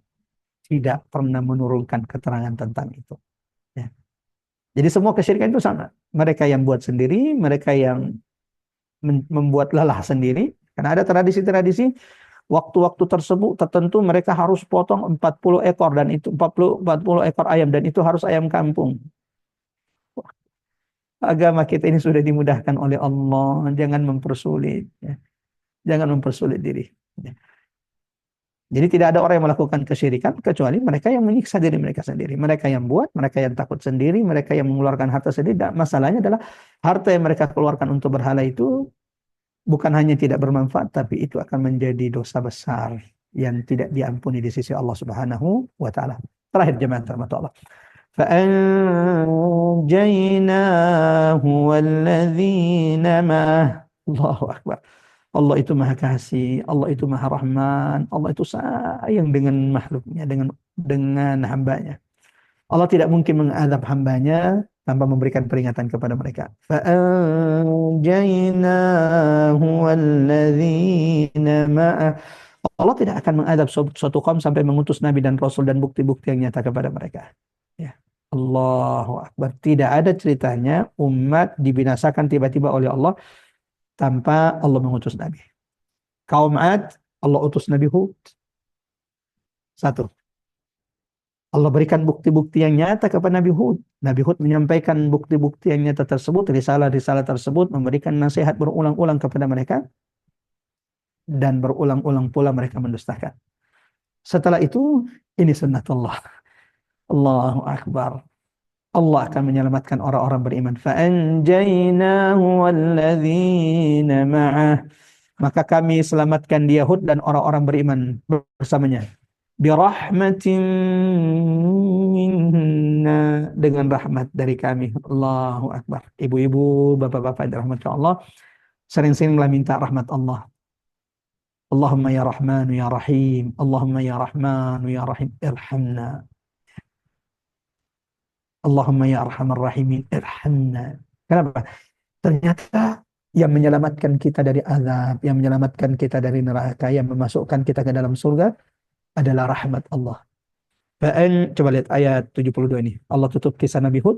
tidak pernah menurunkan keterangan tentang itu. Ya. Jadi semua kesyirikan itu sama. Mereka yang buat sendiri, mereka yang membuat lelah sendiri. Karena ada tradisi-tradisi waktu-waktu tersebut tertentu mereka harus potong 40 ekor dan itu 40 ekor ayam dan itu harus ayam kampung. Agama kita ini sudah dimudahkan oleh Allah, jangan mempersulit, ya. Jangan mempersulit diri. Ya. Jadi tidak ada orang yang melakukan kesyirikan kecuali mereka yang menyiksa diri mereka sendiri. Mereka yang buat, mereka yang takut sendiri, mereka yang mengeluarkan harta sendiri. Dan masalahnya adalah harta yang mereka keluarkan untuk berhala itu bukan hanya tidak bermanfaat, tapi itu akan menjadi dosa besar yang tidak diampuni di sisi Allah Subhanahu wa taala. Terakhir jemaah rahmat Allah. فَأَنْجَيْنَاهُ وَالَّذِينَ مَعَهُ. Allahu Akbar. Allah itu Maha Kasih, Allah itu Maha Rahman, Allah itu sayang dengan makhluknya, dengan hambanya. Allah tidak mungkin mengadab hambanya tanpa memberikan peringatan kepada mereka. فَأَنْجَيْنَاهُ وَالَّذِينَ مَعَهُ. Allah tidak akan mengadab suatu kaum sampai mengutus Nabi dan Rasul dan bukti-bukti yang nyata kepada mereka. Ya. Allahu Akbar. Tidak ada ceritanya umat dibinasakan tiba-tiba oleh Allah tanpa Allah mengutus Nabi. Kaum Ad, Allah utus Nabi Hud. Satu. Allah berikan bukti-bukti yang nyata kepada Nabi Hud. Nabi Hud menyampaikan bukti-bukti yang nyata tersebut, risalah-risalah tersebut, memberikan nasihat berulang-ulang kepada mereka, dan berulang-ulang pula mereka mendustakan. Setelah itu, ini sunnatullah. Allahu Akbar. Allah akan menyelamatkan orang-orang beriman. فَأَنْجَيْنَاهُ وَالَّذِينَ مَعَهُ. Maka kami selamatkan dia Hud dan orang-orang beriman bersamanya. Birahmatin minna, dengan rahmat dari kami. Allahu Akbar. Ibu-ibu, bapak-bapak yang dirahmati Allah, sering-seringlah minta rahmat Allah. Allahumma ya Rahmanu ya Rahim. Allahumma ya Rahmanu ya Rahim. Irhamna. Allahumma ya Arhamar Rahimin. Irhamna. Kenapa? Ternyata yang menyelamatkan kita dari azab, yang menyelamatkan kita dari neraka, yang memasukkan kita ke dalam surga adalah rahmat Allah. Coba lihat ayat 72 ini. Allah tutup kisah Nabi Hud,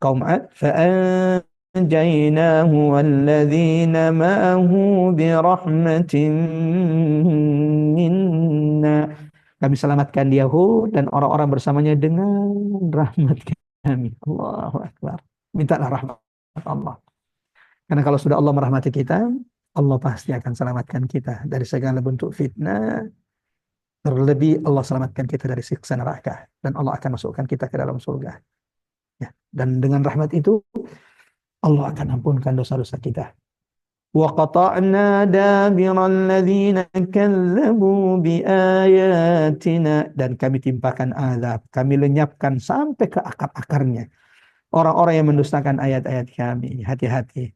kaum Ad. فَأَنْجَيْنَاهُ وَالَّذِينَ مَعَهُ بِرَحْمَةٍ مِنَّا. Kami selamatkan dia Hud dan orang-orang bersamanya dengan rahmat kami. Allahu Akbar. Mintalah rahmat Allah. Karena kalau sudah Allah merahmati kita, Allah pasti akan selamatkan kita dari segala bentuk fitnah. Terlebih Allah selamatkan kita dari siksa neraka. Dan Allah akan masukkan kita ke dalam surga. Ya. Dan dengan rahmat itu, Allah akan ampunkan dosa-dosa kita. وَقَطَعْنَا دَابِرَ الَّذِينَ كَذَّبُوا بِآيَاتِنَا. Dan kami timpakan azab. Kami lenyapkan sampai ke akar-akarnya orang-orang yang mendustakan ayat-ayat kami. Hati-hati.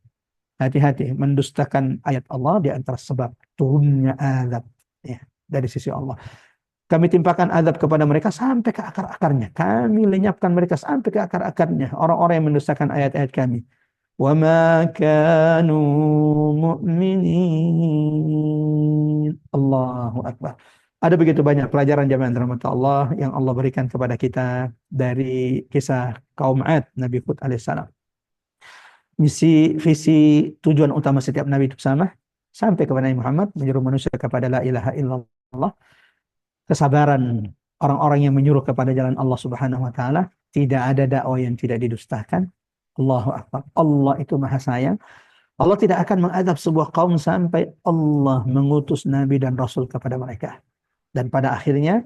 Hati-hati, mendustakan ayat Allah di antara sebab turunnya azab, ya, dari sisi Allah. Kami timpakan azab kepada mereka sampai ke akar-akarnya. Kami lenyapkan mereka sampai ke akar-akarnya. Orang-orang yang mendustakan ayat-ayat kami. وَمَا كَانُوا مُؤْمِنِينَ. Allahu Akbar. Ada begitu banyak pelajaran jamaah rahmat Allah yang Allah berikan kepada kita dari kisah kaum Ad, Nabi Hud alaihissalam. Visi tujuan utama setiap nabi itu sama, sampai kepada Nabi Muhammad, menyuruh manusia kepada la ilaha illallah. Kesabaran orang-orang yang menyuruh kepada jalan Allah Subhanahu wa taala, tidak ada dakwah yang tidak didustakan. Allahu Akbar. Allah itu Maha Sayang. Allah tidak akan mengadab sebuah kaum sampai Allah mengutus nabi dan rasul kepada mereka. Dan pada akhirnya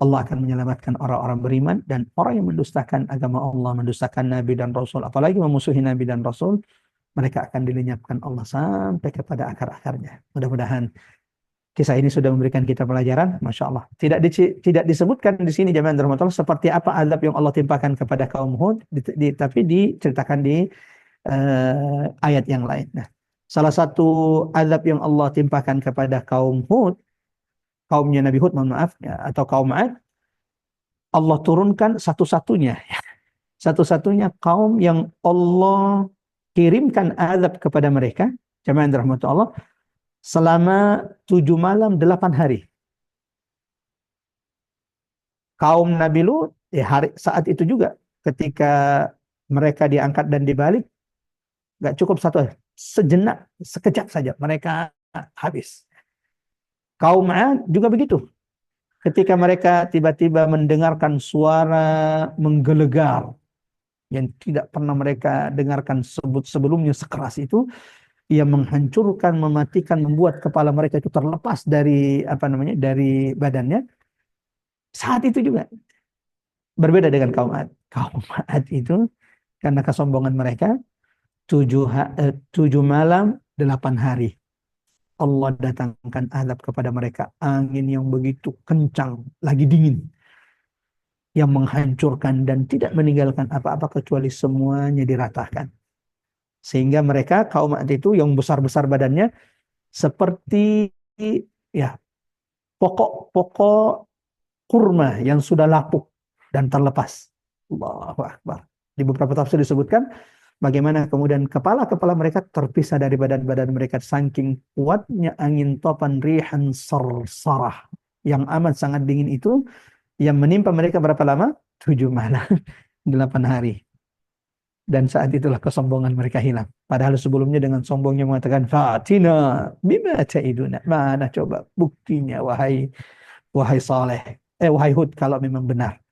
Allah akan menyelamatkan orang-orang beriman, dan orang yang mendustakan agama Allah, mendustakan Nabi dan Rasul, apalagi memusuhi Nabi dan Rasul, mereka akan dilenyapkan Allah sampai kepada akar-akarnya. Mudah-mudahan kisah ini sudah memberikan kita pelajaran. Masya Allah. Tidak disebutkan di sini jemaah rahmatullah seperti apa azab yang Allah timpakan kepada kaum Hud, tapi diceritakan di ayat yang lain. Nah, salah satu azab yang Allah timpakan kepada kaum Hud, kaumnya Nabi Hud, mohon maaf, ya, atau kaum Ad, Allah turunkan satu-satunya kaum yang Allah kirimkan azab kepada mereka, jemaah yang dirahmati Allah, selama 7 malam 8 hari. kaum Nabi Lut saat itu juga ketika mereka diangkat dan dibalik, nggak cukup satu hari, sejenak, sekejap saja mereka habis. Kaum Ad juga begitu. Ketika mereka tiba-tiba mendengarkan suara menggelegar yang tidak pernah mereka dengarkan sebelumnya sekeras itu, yang menghancurkan, mematikan, membuat kepala mereka itu terlepas dari dari badannya. Saat itu juga berbeda dengan kaum Ad. Kaum Ad itu karena kesombongan mereka 7 malam 8 hari Allah datangkan azab kepada mereka, angin yang begitu kencang, lagi dingin, yang menghancurkan dan tidak meninggalkan apa-apa kecuali semuanya diratakan. Sehingga mereka kaum Ad itu yang besar-besar badannya seperti ya pokok-pokok kurma yang sudah lapuk dan terlepas. Allahu Akbar. Di beberapa tafsir disebutkan bagaimana kemudian kepala-kepala mereka terpisah dari badan-badan mereka saking kuatnya angin topan rihan sarsarah yang amat sangat dingin itu yang menimpa mereka berapa lama? 7 malam 8 hari. Dan saat itulah kesombongan mereka hilang. Padahal sebelumnya dengan sombongnya mengatakan Fatina bima ta'iduna. Mana coba buktinya wahai Saleh. Wahai Hud kalau memang benar.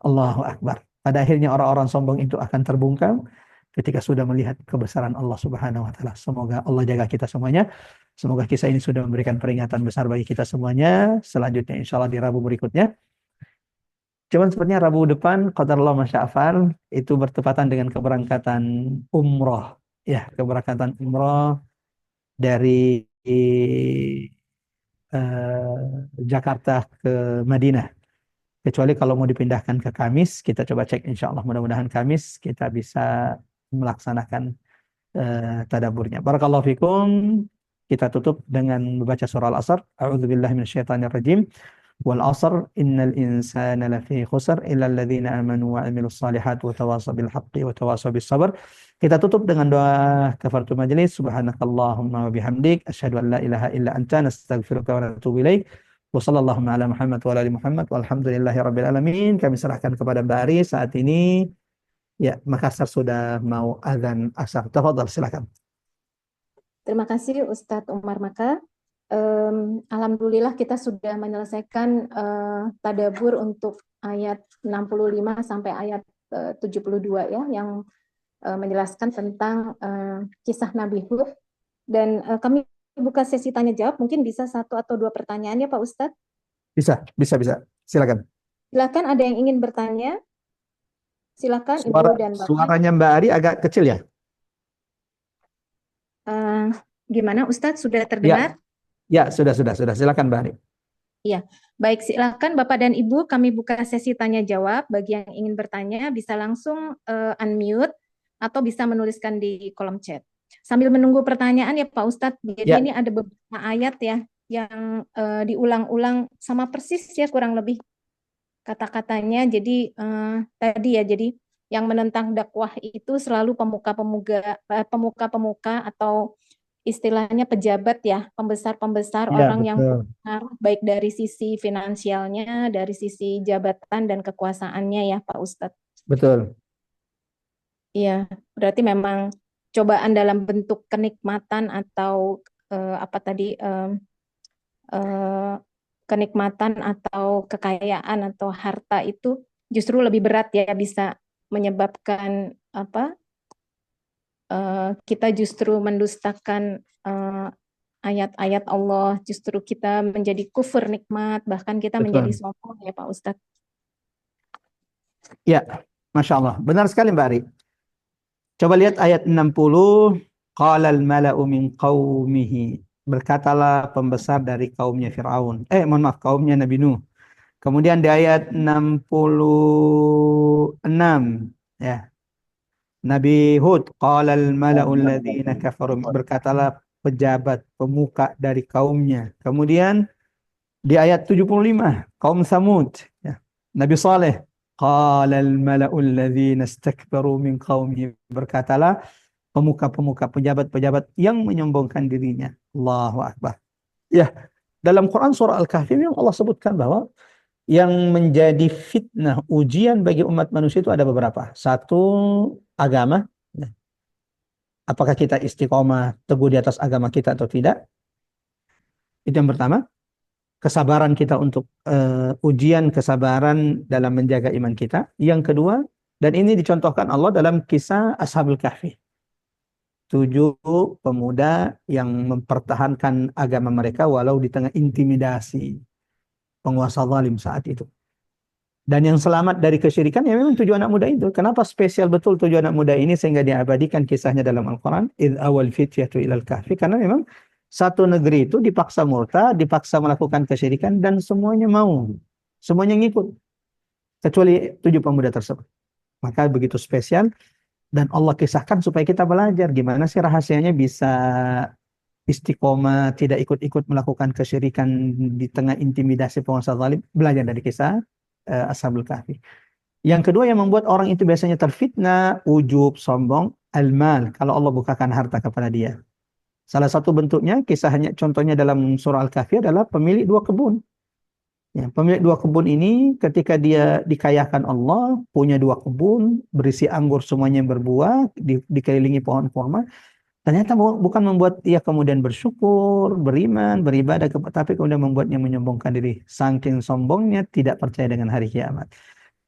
Allahu Akbar. Pada akhirnya orang-orang sombong itu akan terbungkam ketika sudah melihat kebesaran Allah Subhanahu wa taala. Semoga Allah jaga kita semuanya. Semoga kisah ini sudah memberikan peringatan besar bagi kita semuanya. Selanjutnya insya Allah di Rabu berikutnya. Cuman sepertinya Rabu depan qadarullah masya'afal itu bertepatan dengan keberangkatan umroh. Ya, keberangkatan umroh dari Jakarta ke Madinah. Kecuali kalau mau dipindahkan ke Kamis, kita coba cek insya Allah mudah-mudahan Kamis kita bisa melaksanakan tadaburnya. Barakallahu fikum. Kita tutup dengan membaca surah Al-Asr. A'udzubillahi minasyaitonirrajim. Wal 'asr innal insana lafi khusr illa alladzina amanu wa 'amilus shalihat wa tawasaw bil haqqi wa tawasaw bis sabr. Kita tutup dengan doa kafaratul majelis. Subhanakallahumma wa bihamdik asyhadu an la ilaha illa anta nastaghfiruka wa natubu ilaik. Wa sallallahu ala Muhammad wa ala ali Muhammad walhamdulillahi rabbil alamin. Kami serahkan kepada Mbak Ari saat ini. Ya, Makassar sudah mau azan asar. Tafadhal, silakan. Terima kasih Ustadz Umar Maka. Alhamdulillah kita sudah menyelesaikan tadabur untuk ayat 65 sampai ayat 72 ya, yang menjelaskan tentang kisah Nabi Hud. Dan kami buka sesi tanya jawab, mungkin bisa 1 atau 2 pertanyaan ya Pak Ustadz? Bisa. Silakan. Silakan, ada yang ingin bertanya? Silakan Ibu dan Bapak. Suaranya Mbak Ari agak kecil ya? Gimana Ustadz, sudah terdengar? Ya, sudah. Silakan Mbak Ari. Iya, baik, silakan Bapak dan Ibu, kami buka sesi tanya jawab. Bagi yang ingin bertanya bisa langsung unmute atau bisa menuliskan di kolom chat. Sambil menunggu pertanyaan ya Pak Ustadz, jadi ini ada beberapa ayat ya yang diulang-ulang sama persis ya kurang lebih kata-katanya. Jadi tadi ya, jadi yang menentang dakwah itu selalu pemuka-pemuka atau istilahnya pejabat ya, pembesar-pembesar, orang yang berpengaruh baik dari sisi finansialnya, dari sisi jabatan dan kekuasaannya ya Pak Ustadz. Betul. Iya, berarti memang cobaan dalam bentuk kenikmatan atau kenikmatan atau kekayaan atau harta itu justru lebih berat ya, bisa menyebabkan kita justru mendustakan ayat-ayat Allah, justru kita menjadi kufur nikmat, bahkan kita menjadi sombong ya Pak Ustadz. Ya, Masya Allah. Benar sekali Mbak Ari. Coba lihat ayat 60. Qalal mala'u min qawmihi. Berkatalah pembesar dari kaumnya Fir'aun. Kaumnya Nabi Nuh. Kemudian di ayat 66. Ya. Nabi Hud. Qalal mala'u alladhina kafaru. Berkatalah pejabat, pemuka dari kaumnya. Kemudian di ayat 75. Kaum Samud. Ya. Nabi Saleh. Qalal mala'u alladhina istakbaru min qawmihi. Berkatalah pemuka-pemuka, pejabat-pejabat yang menyombongkan dirinya. Allahu Akbar. Ya, dalam Quran surah Al-Kahfi yang Allah sebutkan bahwa yang menjadi fitnah, ujian bagi umat manusia itu ada beberapa. Satu, agama. Apakah kita istiqomah, teguh di atas agama kita atau tidak? Itu yang pertama. Kesabaran kita untuk ujian kesabaran dalam menjaga iman kita. Yang kedua, dan ini dicontohkan Allah dalam kisah Ashabul Kahfi. 7 pemuda yang mempertahankan agama mereka walau di tengah intimidasi penguasa zalim saat itu. Dan yang selamat dari kesyirikan ya memang 7 anak muda itu. Kenapa spesial betul 7 anak muda ini sehingga diabadikan kisahnya dalam Al-Quran? Idh awal fityatu ilal kahfi. Karena memang satu negeri itu dipaksa murtad, dipaksa melakukan kesyirikan dan semuanya mau. Semuanya ngikut. Kecuali 7 pemuda tersebut. Maka begitu spesial dan Allah kisahkan supaya kita belajar gimana sih rahasianya bisa istiqomah, tidak ikut-ikut melakukan kesyirikan di tengah intimidasi penguasa zalim. Belajar dari kisah Ashabul Kahfi. Yang kedua yang membuat orang itu biasanya terfitnah, ujub, sombong, al-mal. Kalau Allah bukakan harta kepada dia. Salah satu bentuknya, kisahnya, contohnya dalam surah Al-Kahfi adalah pemilik 2 kebun. Ya, pemilik 2 kebun ini ketika dia dikayakan Allah, punya 2 kebun, berisi anggur semuanya yang berbuah, dikelilingi pohon kurma. Ternyata bukan membuat ia kemudian bersyukur, beriman, beribadah, tapi kemudian membuatnya menyombongkan diri. Saking sombongnya tidak percaya dengan hari kiamat.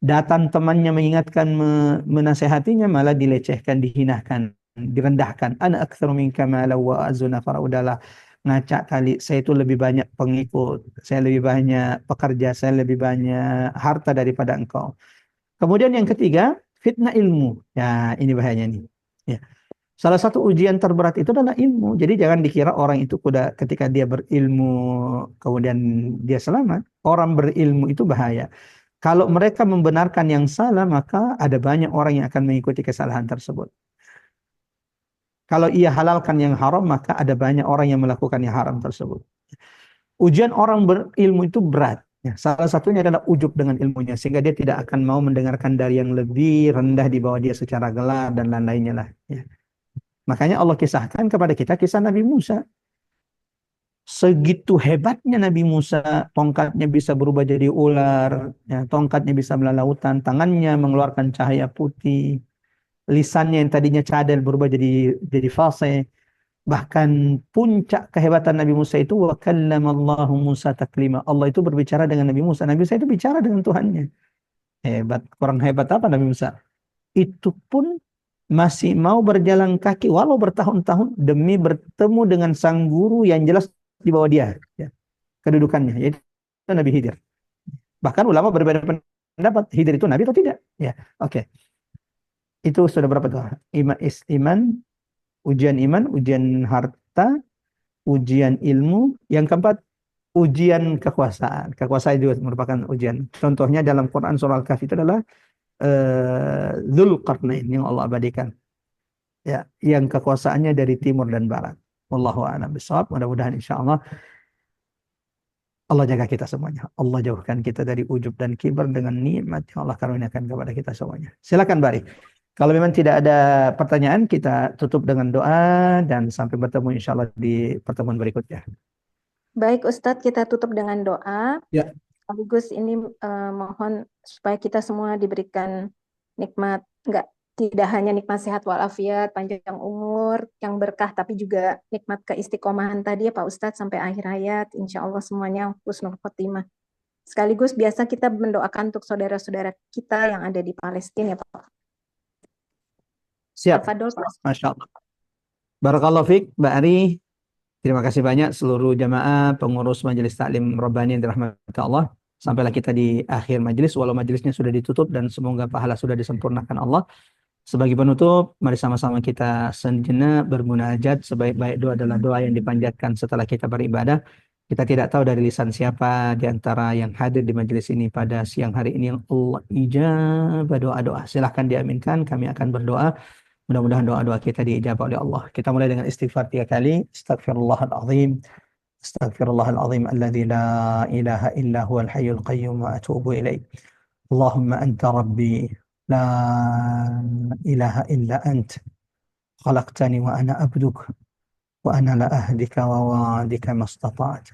Datang temannya mengingatkan, menasehatinya, malah dilecehkan, dihinakan, direndahkan. Ana aktsaru minka malan wa a'zu nafara. Udahlah, ngacak kali, saya itu lebih banyak pengikut, saya lebih banyak pekerja, saya lebih banyak harta daripada engkau. Kemudian yang ketiga, fitnah ilmu. Ya, ini bahayanya nih. Ya. Salah satu ujian terberat itu adalah ilmu. Jadi jangan dikira orang itu ketika dia berilmu kemudian dia selamat. Orang berilmu itu bahaya. Kalau mereka membenarkan yang salah, maka ada banyak orang yang akan mengikuti kesalahan tersebut. Kalau ia halalkan yang haram, maka ada banyak orang yang melakukan yang haram tersebut. Ujian orang berilmu itu berat. Ya, salah satunya adalah ujub dengan ilmunya. Sehingga dia tidak akan mau mendengarkan dari yang lebih rendah di bawah dia secara gelap dan lain-lainnya lah. Ya. Makanya Allah kisahkan kepada kita kisah Nabi Musa. Segitu hebatnya Nabi Musa, tongkatnya bisa berubah jadi ular, ya, tongkatnya bisa belah lautan, tangannya mengeluarkan cahaya putih, lisannya yang tadinya cadel berubah jadi fasih. Bahkan puncak kehebatan Nabi Musa itu wa kallamallahu Musa taklima. Allah itu berbicara dengan Nabi Musa. Nabi Musa itu bicara dengan Tuhannya. Hebat, kurang hebat apa Nabi Musa? Itu pun masih mau berjalan kaki walau bertahun-tahun demi bertemu dengan sang guru yang jelas di bawah dia, ya, kedudukannya, yaitu Nabi Khidir. Bahkan ulama berbeda pendapat, Khidir itu nabi atau tidak. Ya, oke. Itu sudah berapa tuh? Iman, ujian harta, ujian ilmu. Yang keempat, ujian kekuasaan. Kekuasaan juga merupakan ujian. Contohnya dalam Quran surah Al-Kahfi itu adalah Dzulqarnain yang Allah abadikan. Ya, yang kekuasaannya dari timur dan barat. Wallahu a'lam bishawab. Mudah-mudahan insyaallah Allah jaga kita semuanya. Allah jauhkan kita dari ujub dan kibar dengan nikmat yang Allah karuniakan kepada kita semuanya. Silakan Bari. Kalau memang tidak ada pertanyaan, kita tutup dengan doa dan sampai bertemu insyaallah di pertemuan berikutnya. Baik Ustadz, kita tutup dengan doa. Ya. Sekaligus ini mohon supaya kita semua diberikan nikmat, tidak hanya nikmat sehat walafiat, panjang umur, yang berkah, tapi juga nikmat keistiqomahan tadi ya Pak Ustadz sampai akhir hayat. Insya Allah semuanya husnul khotimah. Sekaligus biasa kita mendoakan untuk saudara-saudara kita yang ada di Palestina ya Pak. Siap. Tafadhol, Pak. Masya Allah. Barakallahu fiik, Mbak Ari. Terima kasih banyak seluruh jamaah pengurus Majelis Taklim Rabbani yang dirahmati Allah. Sampailah kita di akhir majelis, walau majelisnya sudah ditutup dan semoga pahala sudah disempurnakan Allah. Sebagai penutup, mari sama-sama kita sejenak bermunajat. Sebaik-baik doa adalah doa yang dipanjatkan setelah kita beribadah. Kita tidak tahu dari lisan siapa di antara yang hadir di majelis ini pada siang hari ini yang Allah ijabah doa-doa. Silahkan diaminkan, kami akan berdoa. Mudah-mudahan doa-doa kita diijabah oleh Allah. Kita mulai dengan istighfar 3 kali. Astaghfirullahaladzim. Astaghfirullahaladzim. Alladzi la ilaha illa huwal hayyul qayyum wa atubu ilaih. Allahumma anta rabbi. La ilaha illa ant. Khalaqtani wa ana abduk. Wa ana la ahdika wa wa'adika mastata'at.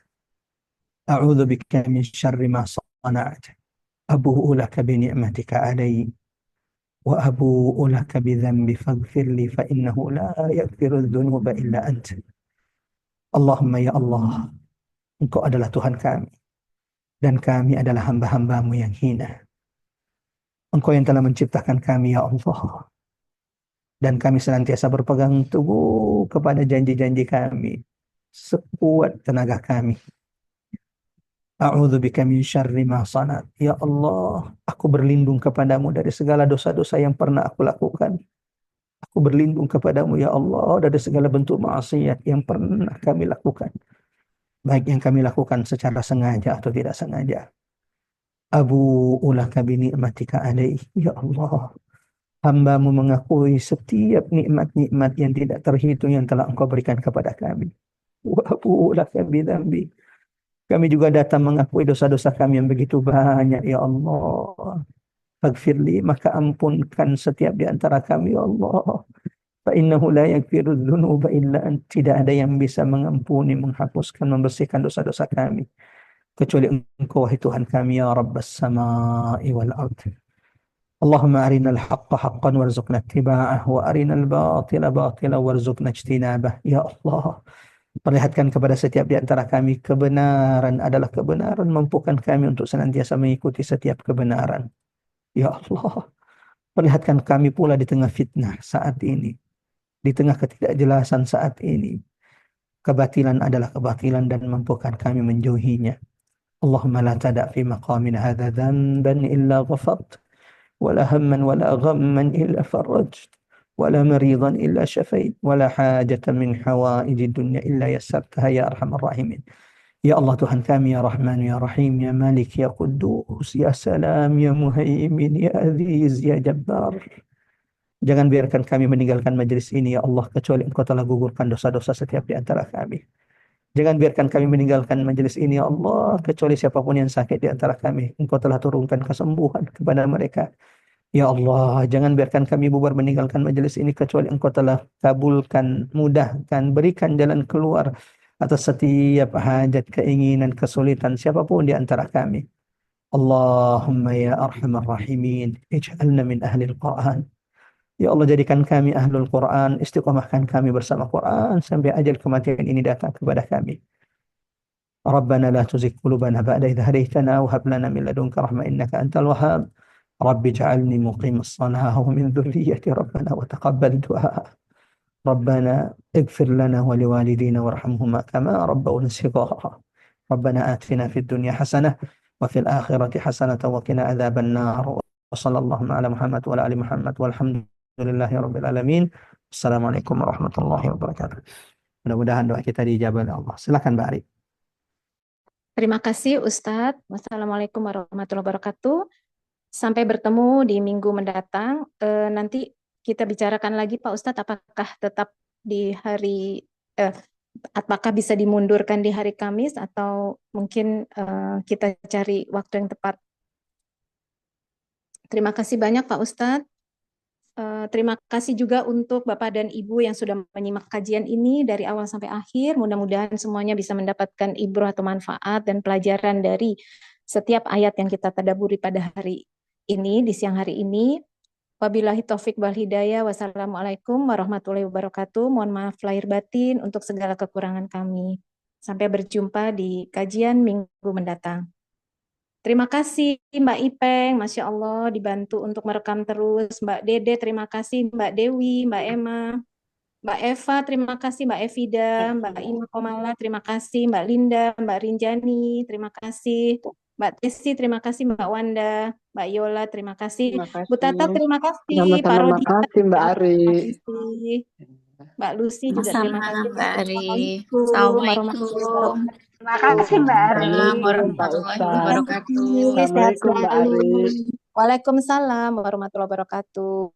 A'udhu bika min syarri ma صنعت أبوء لك بنعمتك علي وأبوء لك بذنبي فاغفر لي فإنه لا يغفر الذنوب إلا أنت. Allahumma ya Allah, Engkau adalah Tuhan kami dan kami adalah hamba-hambamu yang hina. Engkau yang telah menciptakan kami ya Allah, dan kami senantiasa berpegang teguh kepada janji-janji kami sekuat tenaga kami. A'udzubika min syarri ma sanat. Ya Allah, aku berlindung kepadamu dari segala dosa-dosa yang pernah aku lakukan. Aku berlindung kepadamu ya Allah dari segala bentuk maksiat yang pernah kami lakukan, baik yang kami lakukan secara sengaja atau tidak sengaja. Abu'u laka bi ni'matika alaih. Ya Allah, hamba-Mu mengakui setiap nikmat-nikmat yang tidak terhitung yang telah Engkau berikan kepada kami. Wa abu'u laka bi dzambi. Kami juga datang mengakui dosa-dosa kami yang begitu banyak ya Allah. Faghfirli, maka ampunkan setiap di antara kami ya Allah. Fa innahu la yaghfiru dzunuba illa ant. Tidak ada yang bisa mengampuni, menghapuskan, membersihkan dosa-dosa kami kecuali Engkau wahai Tuhan kami ya Rabbas samai wal ard. Allahumma arinal haqqa haqqan warzuqna ittiba'ah wa arinal batila batila warzuqna ijtinabah. Ya Allah, perlihatkan kepada setiap di antara kami kebenaran adalah kebenaran, mampukan kami untuk senantiasa mengikuti setiap kebenaran. Ya Allah, perlihatkan kami pula di tengah fitnah saat ini, di tengah ketidakjelasan saat ini. Kebatilan adalah kebatilan dan mampukan kami menjauhinya. Allahumma la tada' fi maqamin hadha dhanban illa ghafart, wala hamman wala ghamman illa farajt, wala maridan illa syafait, wala hajatan min hawaijid dunya illa yassartaha ya arhamar rahimin. Ya Allah Tuhan kami ya Rahman ya Rahim ya Malik ya Quddus ya Salam ya Muhaimin ya Aziz ya Jabbar. Jangan biarkan kami meninggalkan majelis ini ya Allah kecuali Engkau telah gugurkan dosa-dosa setiap di antara kami. Jangan biarkan kami meninggalkan majelis ini ya Allah kecuali siapapun yang sakit di antara kami, Engkau telah turunkan kesembuhan kepada mereka. Ya Allah, jangan biarkan kami bubar meninggalkan majelis ini kecuali Engkau telah kabulkan, mudahkan, berikan jalan keluar atas setiap hajat, keinginan, kesulitan siapapun di antara kami. Allahumma ya arhamar rahimin, ij'alna min ahlil Qur'an. Ya Allah, jadikan kami ahlul Quran, istiqamahkan kami bersama Quran sampai ajal kematian ini datang kepada kami. Rabbana la tuzigh qulubana ba'da idh hadaytana wa hab lana min ladunka rahmah innaka antal wahhab. Rabbi ij'alni muqimas shalah wa min dhurriyyati rabbana wa taqabbal du'a. Rabbana ighfir lana wa liwalidina warhamhuma kama rabbawna shighara. Rabbana atina fid dunya hasanah wa fil akhirati hasanah wa qina adzaban nar. Wa sallallahu ala Muhammad wa ala ali Muhammad walhamdulillahi rabbil alamin. Assalamualaikum warahmatullahi wabarakatuh. Mudah-mudahan doa kita dijabah oleh Allah. Silakan Mbak Ari. Terima kasih Ustadz. Wassalamualaikum warahmatullahi wabarakatuh. Sampai bertemu di minggu mendatang. Nanti kita bicarakan lagi Pak Ustadz, apakah tetap di hari, apakah bisa dimundurkan di hari Kamis atau mungkin kita cari waktu yang tepat. Terima kasih banyak Pak Ustadz. Terima kasih juga untuk Bapak dan Ibu yang sudah menyimak kajian ini dari awal sampai akhir. Mudah-mudahan semuanya bisa mendapatkan ibrah atau manfaat dan pelajaran dari setiap ayat yang kita tadaburi pada hari ini, di siang hari ini. Wabillahi taufik wal hidayah. Wassalamualaikum warahmatullahi wabarakatuh. Mohon maaf lahir batin untuk segala kekurangan kami. Sampai berjumpa di kajian minggu mendatang. Terima kasih Mbak Ipeng, Masya Allah dibantu untuk merekam terus. Mbak Dede, terima kasih. Mbak Dewi, Mbak Emma, Mbak Eva, terima kasih. Mbak Evida, Mbak Ima Komala, terima kasih. Mbak Linda, Mbak Rinjani, terima kasih. Mbak Tesi, terima kasih. Mbak Wanda, Mbak Yola, terima kasih. Terima kasih. Bu Tata, terima kasih. Pak Sama-sama Rodi, makasih Mbak Ari. terima kasih. Mbak Lucy juga terima Sama-sama kasih. Mbak Ari. Assalamualaikum warahmatullahi Assalamualaikum. wabarakatuh. Terima kasih Mbak Ari. Waalaikumsalam Pak warahmatullahi Ustaz. wabarakatuh. Sehat Assalamualaikum Mbak selalu. Ari. Waalaikumsalam warahmatullahi wabarakatuh.